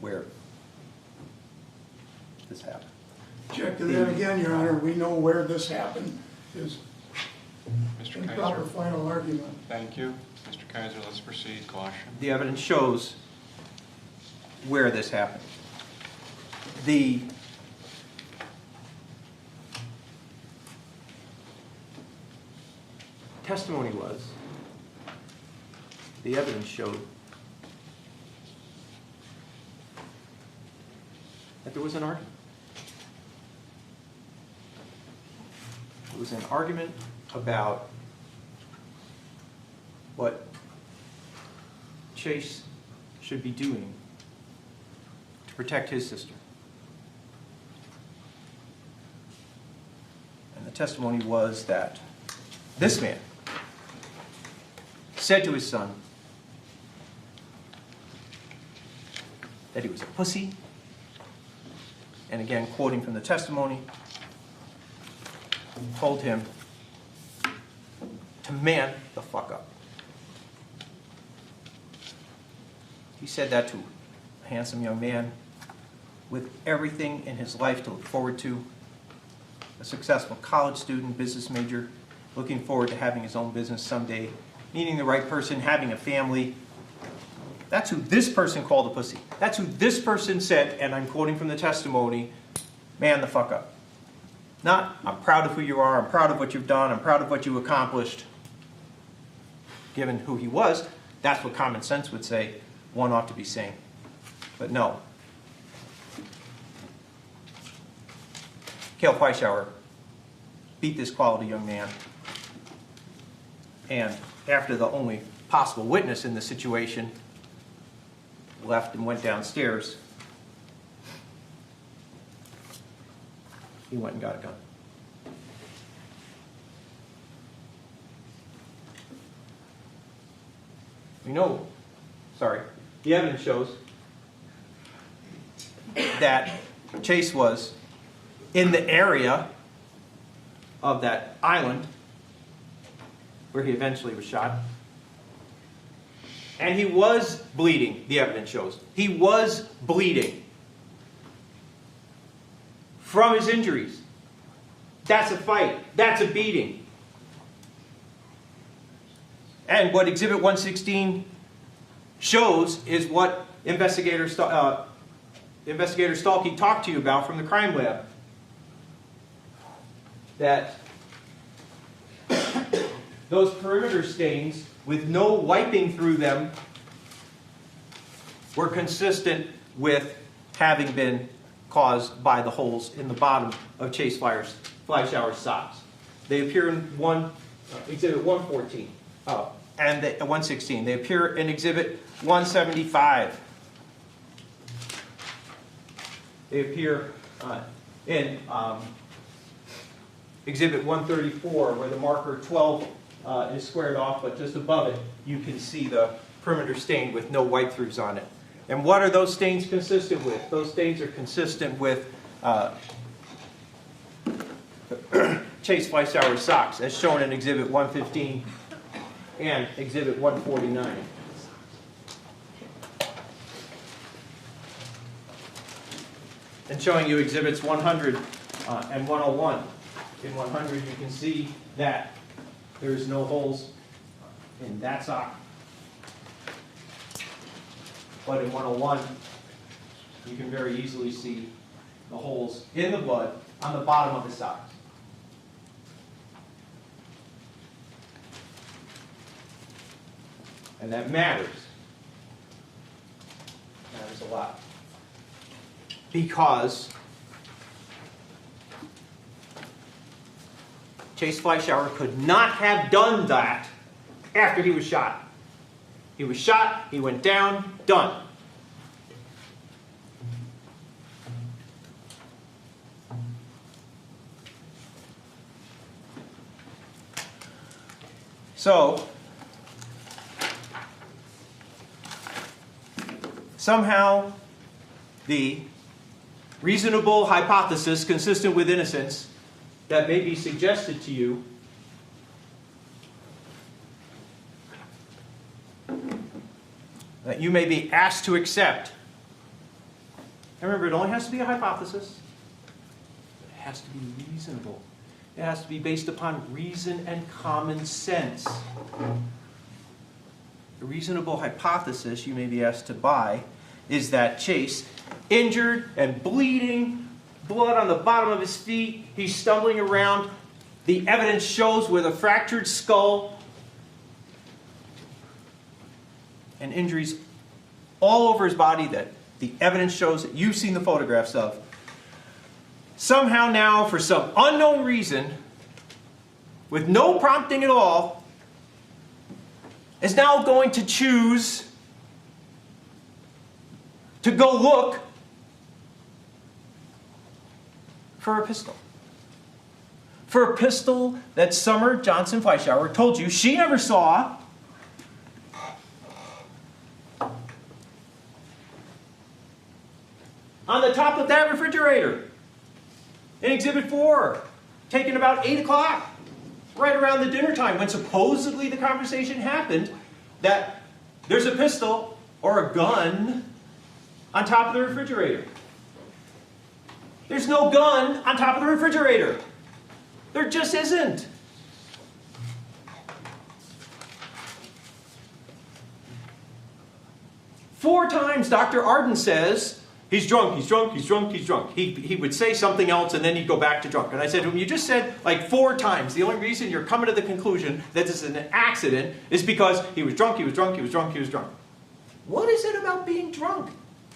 where this happened. Check to that again, Your Honor. We know where this happened. Is Mr. improper Kaiser. final argument. Thank you. Mr. Kaiser, let's proceed. Caution. The evidence shows where this happened. The testimony was, the evidence showed that there was an argument. It was an argument about what Chase should be doing to protect his sister. And the testimony was that this man said to his son that he was a pussy, and again, quoting from the testimony, told him to man the fuck up. He said that to a handsome young man with everything in his life to look forward to, a successful college student, business major, looking forward to having his own business someday, meeting the right person, having a family. That's who this person called a pussy. That's who this person said, and I'm quoting from the testimony, man the fuck up. Not, I'm proud of who you are, I'm proud of what you've done, I'm proud of what you accomplished. Given who he was, that's what common sense would say one ought to be saying. But no. Kayle Fleischauer beat this quality young man, and after the only possible witness in the situation left and went downstairs, he went and got a gun. We know, the evidence shows that Chase was in the area of that island where he eventually was shot. And he was bleeding, the evidence shows. He was bleeding from his injuries. That's a fight. That's a beating. And what Exhibit 116 shows is what Investigator Stalky talked to you about from the crime lab. That those perimeter stains, with no wiping through them, were consistent with having been caused by the holes in the bottom of Chase Fleischauer's socks. They appear in Exhibit 114 and 116. They appear in Exhibit 175. They appear in Exhibit 134, where the marker 12 is squared off, but just above it you can see the perimeter stain with no wipe-throughs on it. And what are those stains consistent with? Those stains are consistent with Chase Fleischauer's socks, as shown in Exhibit 115 and Exhibit 149. And showing you Exhibits 100 and 101. In 100 you can see that there's no holes in that sock. But in 101, you can very easily see the holes in the blood on the bottom of the socks. And that matters. Matters a lot. Because Chase Fleischauer could not have done that after he was shot. He was shot, he went down, done. So, somehow the reasonable hypothesis consistent with innocence that may be suggested to you that you may be asked to accept. And remember, it only has to be a hypothesis. It has to be reasonable. It has to be based upon reason and common sense. A reasonable hypothesis you may be asked to buy is that Chase, injured and bleeding, blood on the bottom of his feet, he's stumbling around. The evidence shows with a fractured skull and injuries all over his body that the evidence shows that you've seen the photographs of. Somehow now, for some unknown reason, with no prompting at all, is now going to choose to go look for a pistol. For a pistol that Summer Johnson Fleischauer told you she never saw. On the top of that refrigerator. In Exhibit 4, taken about 8 o'clock, right around the dinner time, when supposedly the conversation happened that there's a pistol or a gun on top of the refrigerator. There's no gun on top of the refrigerator. There just isn't. Four times Dr. Arden says, he's drunk, he's drunk, he's drunk, he's drunk. He would say something else and then he'd go back to drunk. And I said to him, you just said like 4 times. The only reason you're coming to the conclusion that this is an accident is because he was drunk, he was drunk, he was drunk, he was drunk. What is it about being drunk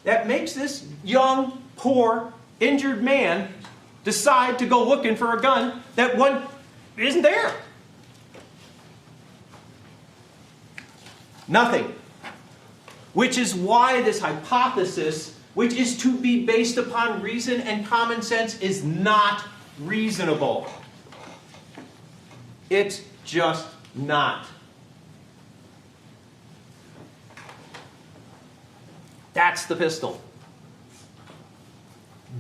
that makes this young, poor, injured man decide to go looking for a gun that one isn't there? Nothing. Which is why this hypothesis, which is to be based upon reason and common sense, is not reasonable. It's just not. That's the pistol.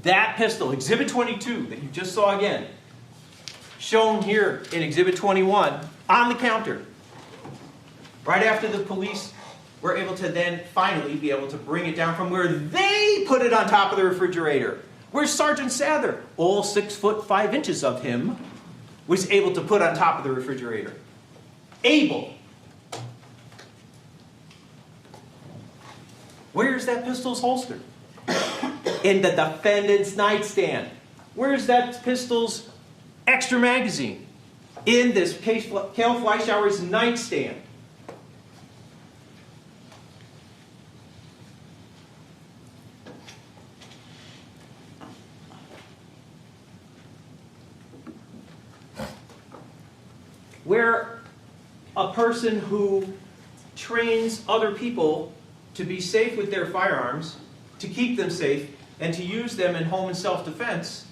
That pistol, Exhibit 22, that you just saw again, shown here in Exhibit 21, on the counter, right after the police were able to then finally be able to bring it down from where they put it on top of the refrigerator. Where Sergeant Sather, all 6 foot 5 inches of him, was able to put on top of the refrigerator. Able. Where's that pistol's holster? In the defendant's nightstand. Where's that pistol's extra magazine? In this Kayle Fleischauer's nightstand. where a person who trains other people to be safe with their firearms, to keep them safe, and to use them in home and self-defense,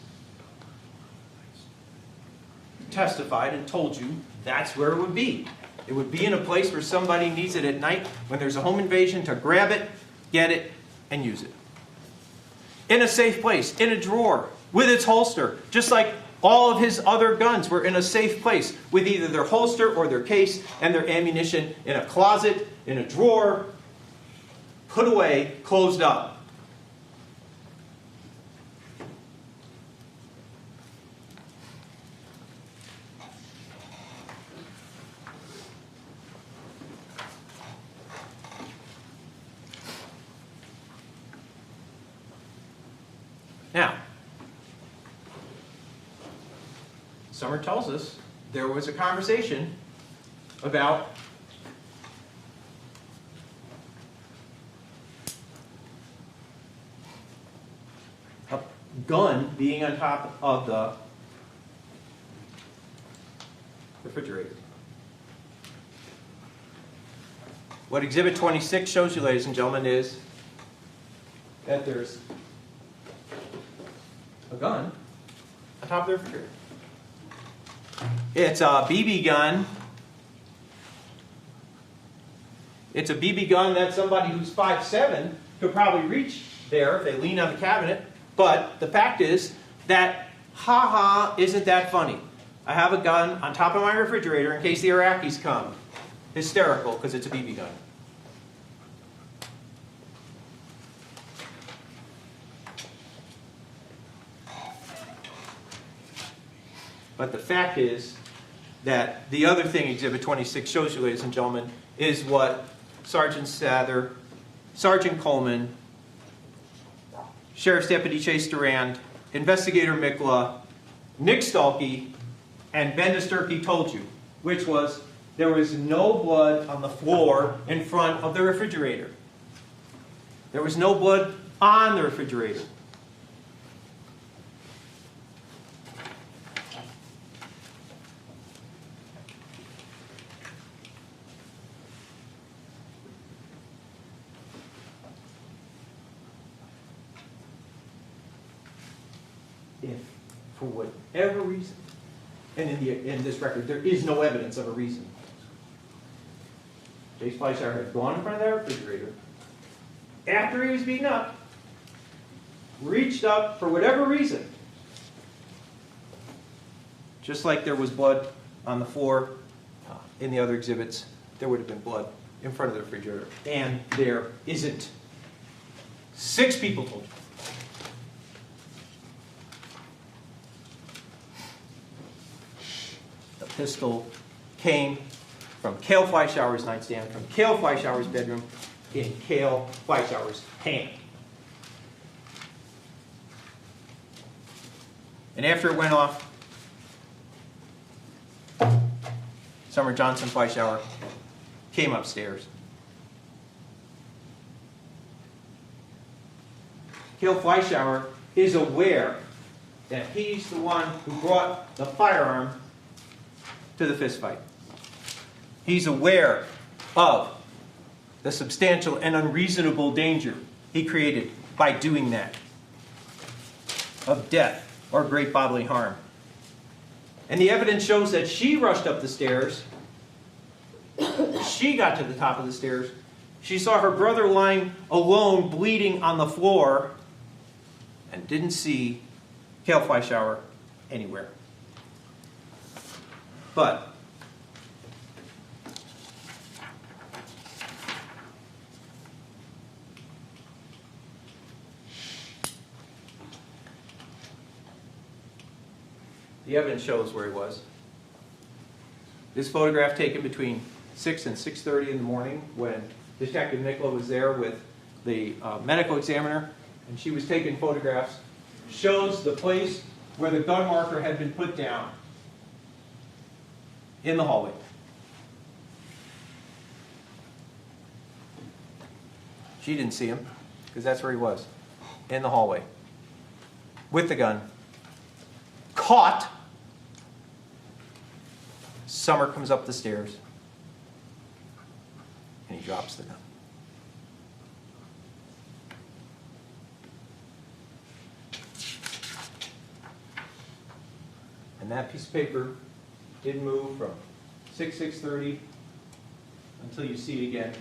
testified and told you that's where it would be. It would be in a place where somebody needs it at night when there's a home invasion to grab it, get it, and use it. In a safe place, in a drawer, with its holster, just like all of his other guns were in a safe place with either their holster or their case and their ammunition in a closet, in a drawer, put away, closed up. Now, Summer tells us there was a conversation about a gun being on top of the refrigerator. What Exhibit 26 shows you, ladies and gentlemen, is that there's a gun on top of the refrigerator. It's a BB gun. It's a BB gun that somebody who's 5'7" could probably reach there if they lean on the cabinet. But the fact is that, ha-ha, isn't that funny? I have a gun on top of my refrigerator in case the Iraqis come. Hysterical, because it's a BB gun. But the fact is that the other thing Exhibit 26 shows you, ladies and gentlemen, is what Sergeant Sather, Sergeant Coleman, Sheriff's Deputy Chase Durand, Investigator Mikla, Nick Stalkey, and Ben Disturkey told you, which was there was no blood on the floor in front of the refrigerator. There was no blood on the refrigerator. If, for whatever reason, and in this record, there is no evidence of a reason, Chase Fleichauer had gone in front of that refrigerator, after he was beaten up, reached up for whatever reason, just like there was blood on the floor in the other exhibits, there would have been blood in front of the refrigerator, and there isn't. 6 people told you. Pistol came from Kayle Fleischauer's nightstand, from Kayle Fleischauer's bedroom, in Kayle Fleischauer's hand. And after it went off, Summer Johnson Fleischauer came upstairs. Kayle Fleischauer is aware that he's the one who brought the firearm to the fist fight. He's aware of the substantial and unreasonable danger he created by doing that, of death or great bodily harm. And the evidence shows that she rushed up the stairs. She got to the top of the stairs. She saw her brother lying alone, bleeding on the floor, and didn't see Kayle Fleischauer anywhere. But the evidence shows where he was. This photograph taken between 6 and 6:30 in the morning when Detective Mikla was there with the medical examiner, and she was taking photographs, shows the place where the gun marker had been put down in the hallway. She didn't see him, because that's where he was, in the hallway, with the gun, caught Summer comes up the stairs, and he drops the gun. And that piece of paper didn't move from 6:30 until you see it again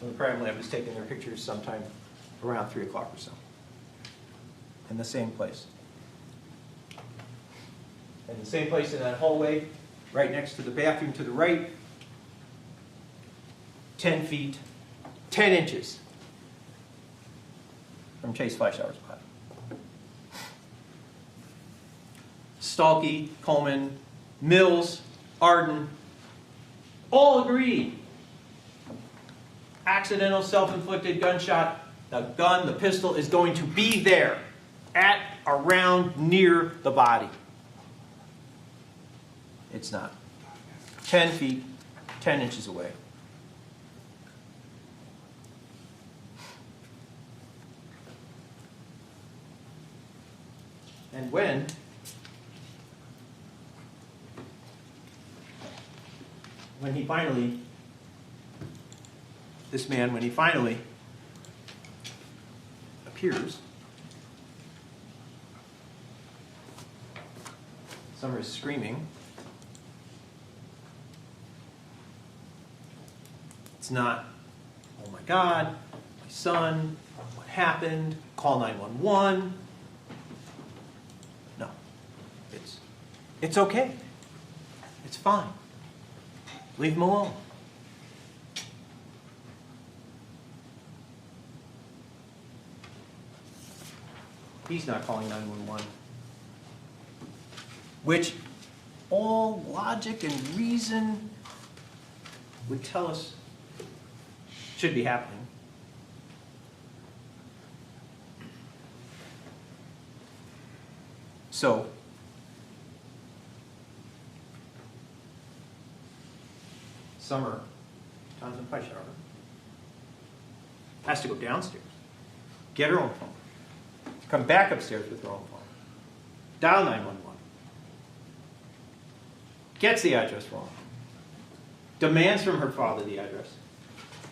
when the crime lab is taking their pictures sometime around 3 o'clock or so. In the same place. In the same place in that hallway, right next to the bathroom to the right, 10 feet, 10 inches from Chase Fleischauer's body. Stalky, Coleman, Mills, Arden, all agreed. Accidental, self-inflicted gunshot. The gun, the pistol, is going to be there, at, around, near the body. It's not. 10 feet, 10 inches away. And when he finally, this man, when he finally appears, Summer is screaming. It's not, oh my God, my son, what happened, call 911. No, it's okay. It's fine. Leave him alone. He's not calling 911. Which all logic and reason would tell us should be happening. So, Summer, Jonathan Fleischauer, has to go downstairs, get her own phone, come back upstairs with her own phone, dial 911, gets the address wrong, demands from her father the address.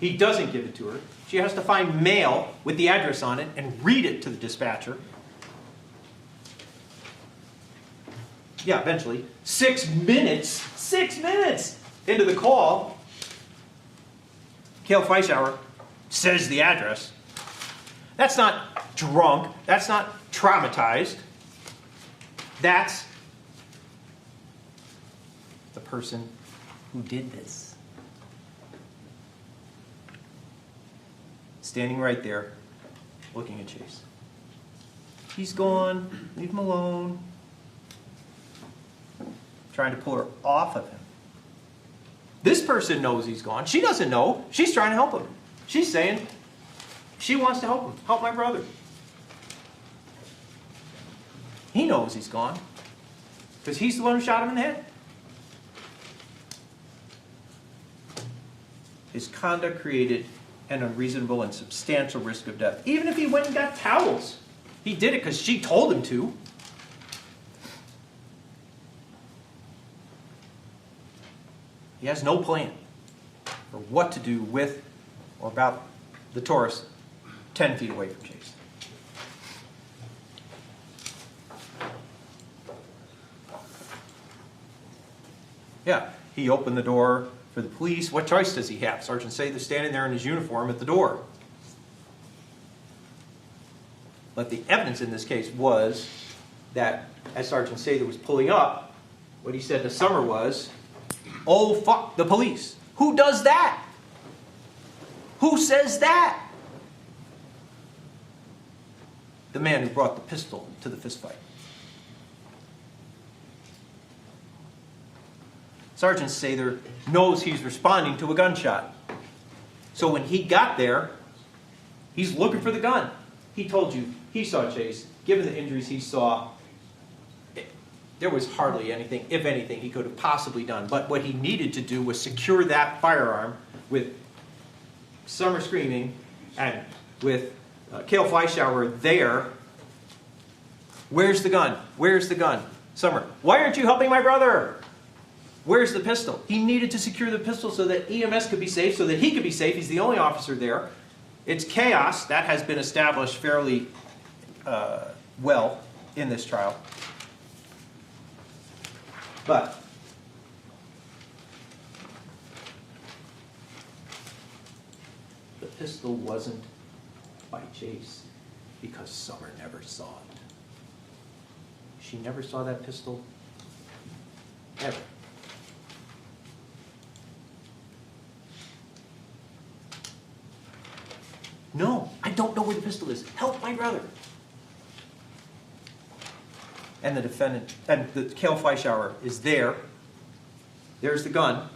He doesn't give it to her. She has to find mail with the address on it and read it to the dispatcher. Yeah, eventually, 6 minutes into the call, Kayle Fleischauer says the address. That's not drunk. That's not traumatized. That's the person who did this. Standing right there, looking at Chase. He's gone. Leave him alone. Trying to pull her off of him. This person knows he's gone. She doesn't know. She's trying to help him. She's saying she wants to help him. Help my brother. He knows he's gone because he's the one who shot him in the head. His conduct created an unreasonable and substantial risk of death. Even if he went and got towels, he did it because she told him to. He has no plan for what to do with or about the Taurus 10 feet away from Chase. Yeah, he opened the door for the police. What choice does he have? Sergeant Sather's standing there in his uniform at the door. But the evidence in this case was that as Sergeant Sather was pulling up, what he said to Summer was, "Oh, fuck the police." Who does that? Who says that? The man who brought the pistol to the fistfight. Sergeant Sather knows he's responding to a gunshot. So when he got there, he's looking for the gun. He told you he saw Chase. Given the injuries he saw, there was hardly anything, if anything, he could have possibly done. But what he needed to do was secure that firearm with Summer screaming and with Kayle Fleischauer there. Where's the gun? Where's the gun? Summer, why aren't you helping my brother? Where's the pistol? He needed to secure the pistol so that EMS could be safe, so that he could be safe. He's the only officer there. It's chaos. That has been established fairly well in this trial. But the pistol wasn't by Chase because Summer never saw it. She never saw that pistol ever. No, I don't know where the pistol is. Help my brother. And the defendant, and the Kayle Fleischauer is there. There's the gun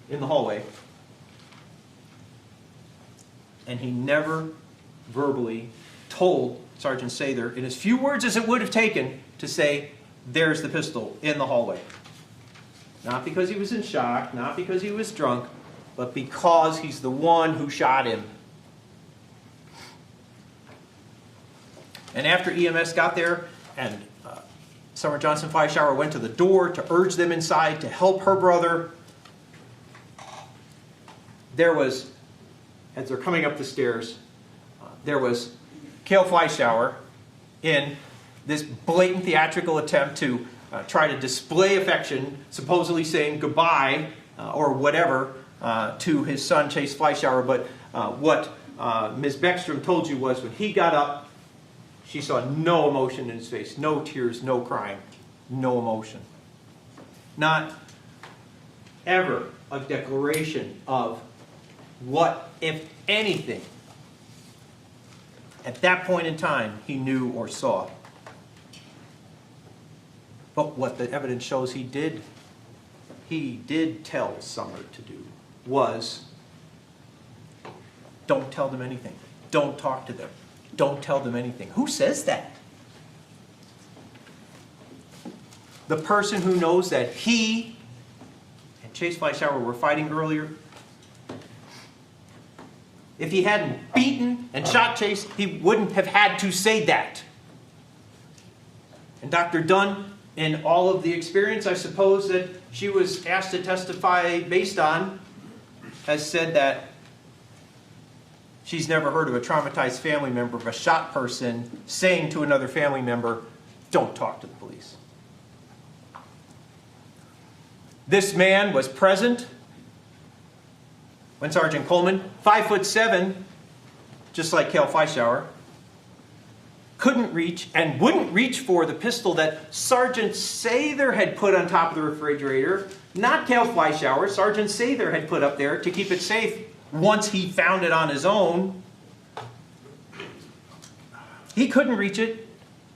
in the hallway. And he never verbally told Sergeant Sather, in as few words as it would have taken, to say, there's the pistol in the hallway. Not because he was in shock, not because he was drunk, but because he's the one who shot him. And after EMS got there, and Summer Johnson Fleischauer went to the door to urge them inside to help her brother, there was, as they're coming up the stairs, there was Kayle Fleischauer in this blatant theatrical attempt to try to display affection, supposedly saying goodbye or whatever to his son Chase Fleischauer. But what Ms. Beckstrom told you was when he got up, she saw no emotion in his face, no tears, no crying, no emotion. Not ever a declaration of what, if anything, at that point in time he knew or saw. But what the evidence shows he did tell Summer to do was, don't tell them anything. Don't talk to them. Don't tell them anything. Who says that? The person who knows that he and Chase Fleischauer were fighting earlier. If he hadn't beaten and shot Chase, he wouldn't have had to say that. And Dr. Dunn, in all of the experience, I suppose, that she was asked to testify based on, has said that she's never heard of a traumatized family member of a shot person saying to another family member, don't talk to the police. This man was present when Sergeant Coleman, 5'7", just like Kayle Fleischauer, couldn't reach and wouldn't reach for the pistol that Sergeant Sather had put on top of the refrigerator, not Kayle Fleischauer. Sergeant Sather had put up there to keep it safe once he found it on his own. He couldn't reach it,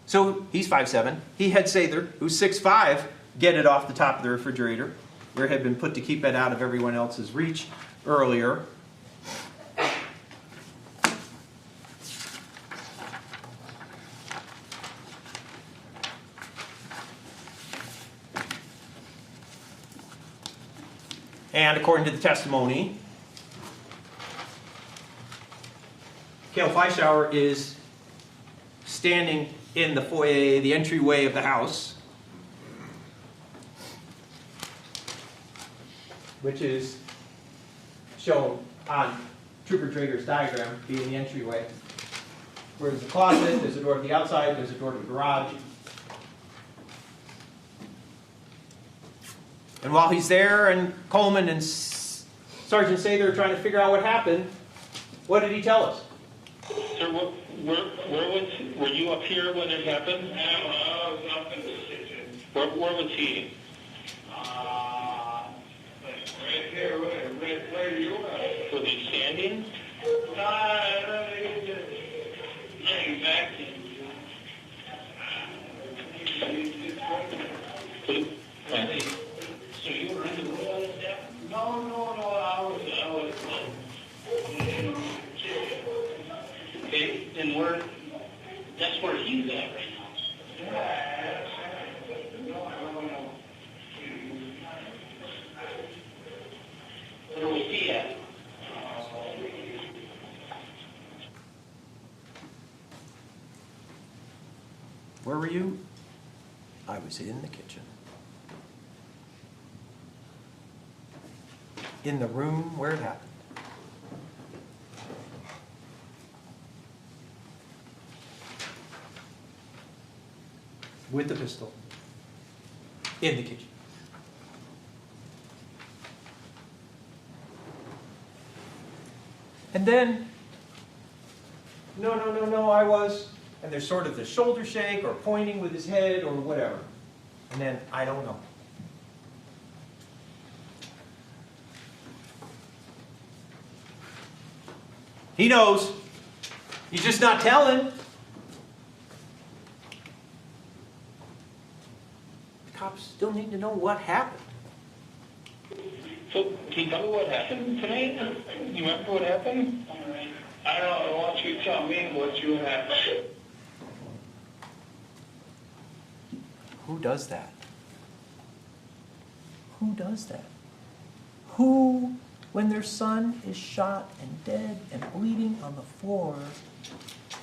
so he's 5'7". He had Sather, who's 6'5", get it off the top of the refrigerator, where it had been put to keep it out of everyone else's reach earlier. And according to the testimony, Kayle Fleischauer is standing in the foyer, the entryway of the house, which is shown on Trooper Drager's diagram, being the entryway. Where there's a closet, there's a door to the outside, there's a door to the garage. And while he's there, and Coleman and Sergeant Sather are trying to figure out what happened, what did he tell us? Sir, were you up here when it happened? No, I was up in the kitchen. Where was he? Right here, where you are. Was he standing? No, he just laying back. So you were in the room? No, I was. Okay, and that's where he's at right now. Where was he at? Where were you? I was in the kitchen. in the room where it happened. With the pistol in the kitchen. And then, no, I was, and there's sort of the shoulder shake or pointing with his head or whatever. And then, I don't know. He knows. He's just not telling. The cops still need to know what happened. So, can you tell me what happened tonight? You remember what happened? I don't know. I want you to tell me what you have. Who does that? Who does that? Who, when their son is shot and dead and bleeding on the floor,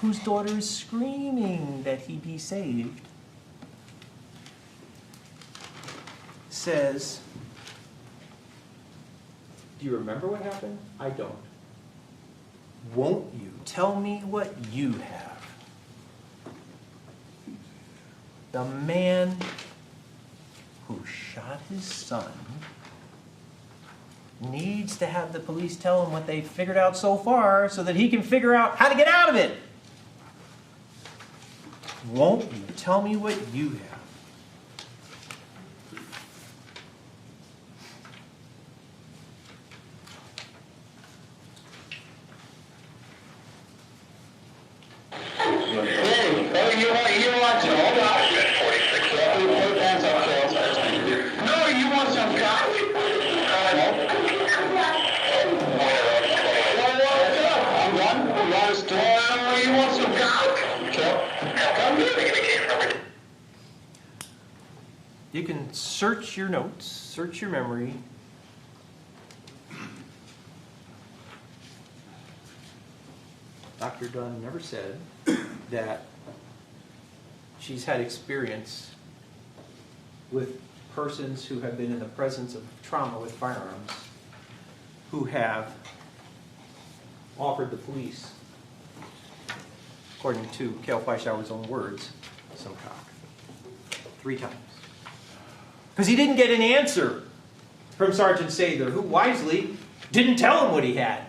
whose daughter is screaming that he be saved, says, "Do you remember what happened? I don't. Won't you tell me what you have?" The man who shot his son needs to have the police tell him what they've figured out so far so that he can figure out how to get out of it. Won't you tell me what you have? You can search your notes, search your memory. Dr. Dunn never said that she's had experience with persons who have been in the presence of trauma with firearms who have offered the police, according to Kayle Fleischauer's own words, some cock. 3 times. Because he didn't get an answer from Sergeant Sather, who wisely didn't tell him what he had.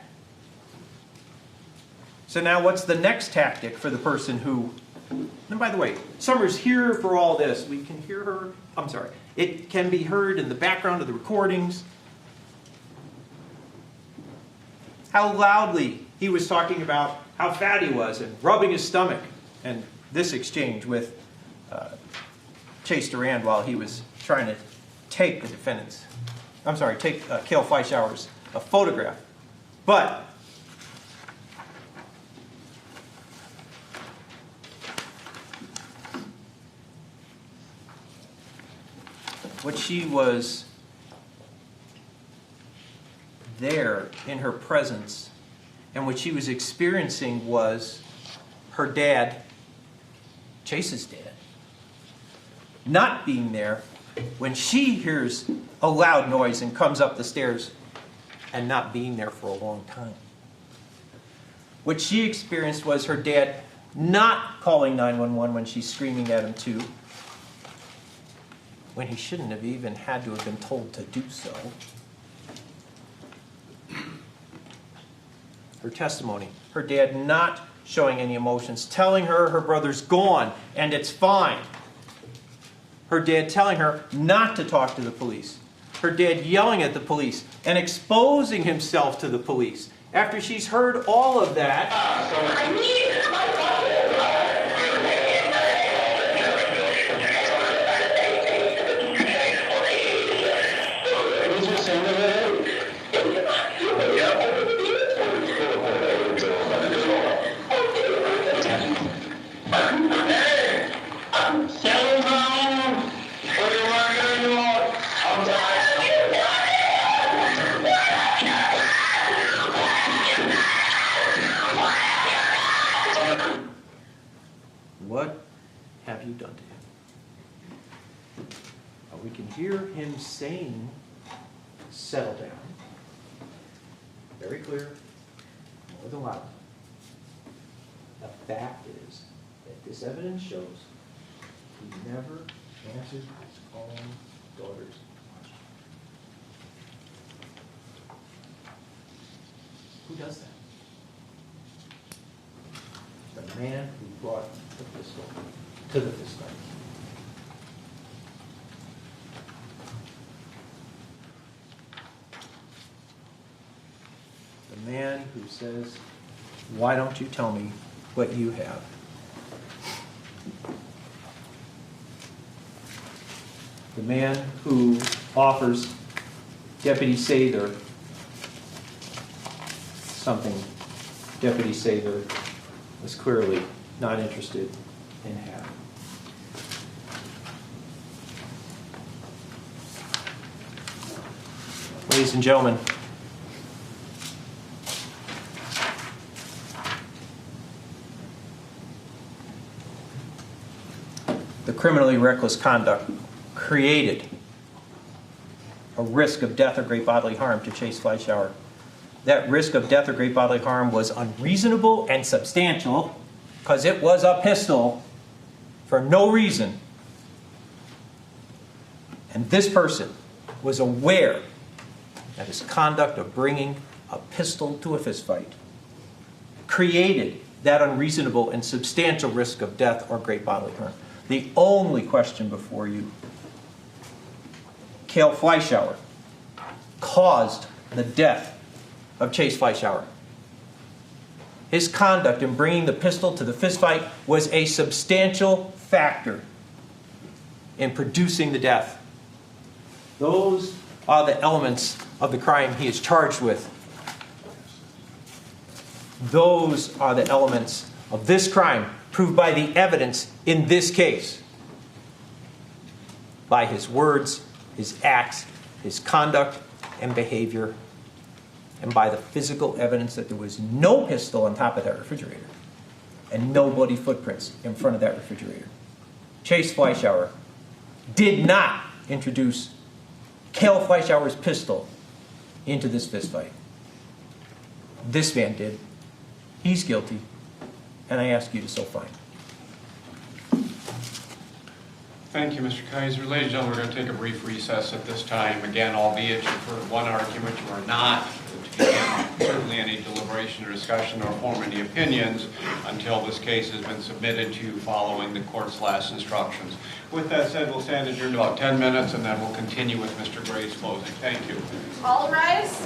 So now what's the next tactic for the person who... And by the way, Summer's here for all this. We can hear her. I'm sorry. It can be heard in the background of the recordings. How loudly he was talking about how fat he was and rubbing his stomach. And this exchange with Chase Durand while he was trying to take the defendant's... I'm sorry, take Kayle Fleischauer's photograph. But... what she was there in her presence and what she was experiencing was her dad, Chase's dad, not being there when she hears a loud noise and comes up the stairs and not being there for a long time. What she experienced was her dad not calling 911 when she's screaming at him too, when he shouldn't have even had to have been told to do so. Her testimony, her dad not showing any emotions, telling her her brother's gone and it's fine. Her dad telling her not to talk to the police. Her dad yelling at the police and exposing himself to the police. After she's heard all of that, what have you done to him? We can hear him saying, settle down. very clear, more than loud. The fact is that this evidence shows he never answered his own daughter's question. Who does that? The man who brought the pistol to the fist fight. The man who says, "Why don't you tell me what you have?" The man who offers Deputy Sather something Deputy Sather was clearly not interested in having. Ladies and gentlemen, the criminally reckless conduct created a risk of death or great bodily harm to Chase Fleichauer. That risk of death or great bodily harm was unreasonable and substantial because it was a pistol for no reason. And this person was aware that his conduct of bringing a pistol to a fistfight created that unreasonable and substantial risk of death or great bodily harm. The only question before you, Kayle Fleischauer caused the death of Chase Fleichauer. His conduct in bringing the pistol to the fistfight was a substantial factor in producing the death. Those are the elements of the crime he is charged with. Those are the elements of this crime proved by the evidence in this case. By his words, his acts, his conduct and behavior, and by the physical evidence that there was no pistol on top of that refrigerator and no bloody footprints in front of that refrigerator. Chase Fleichauer did not introduce Kayle Fleischauer's pistol into this fistfight. This man did. He's guilty, and I ask you to so find. Thank you, Mr. Kaiser. Ladies and gentlemen, we're going to take a brief recess at this time. Again, albeit you've heard one argument, you are not to begin certainly any deliberation or discussion or form any opinions until this case has been submitted to you following the court's last instructions. With that said, we'll stand adjourned about 10 minutes, and then we'll continue with Mr. Gray's closing. Thank you. All rise.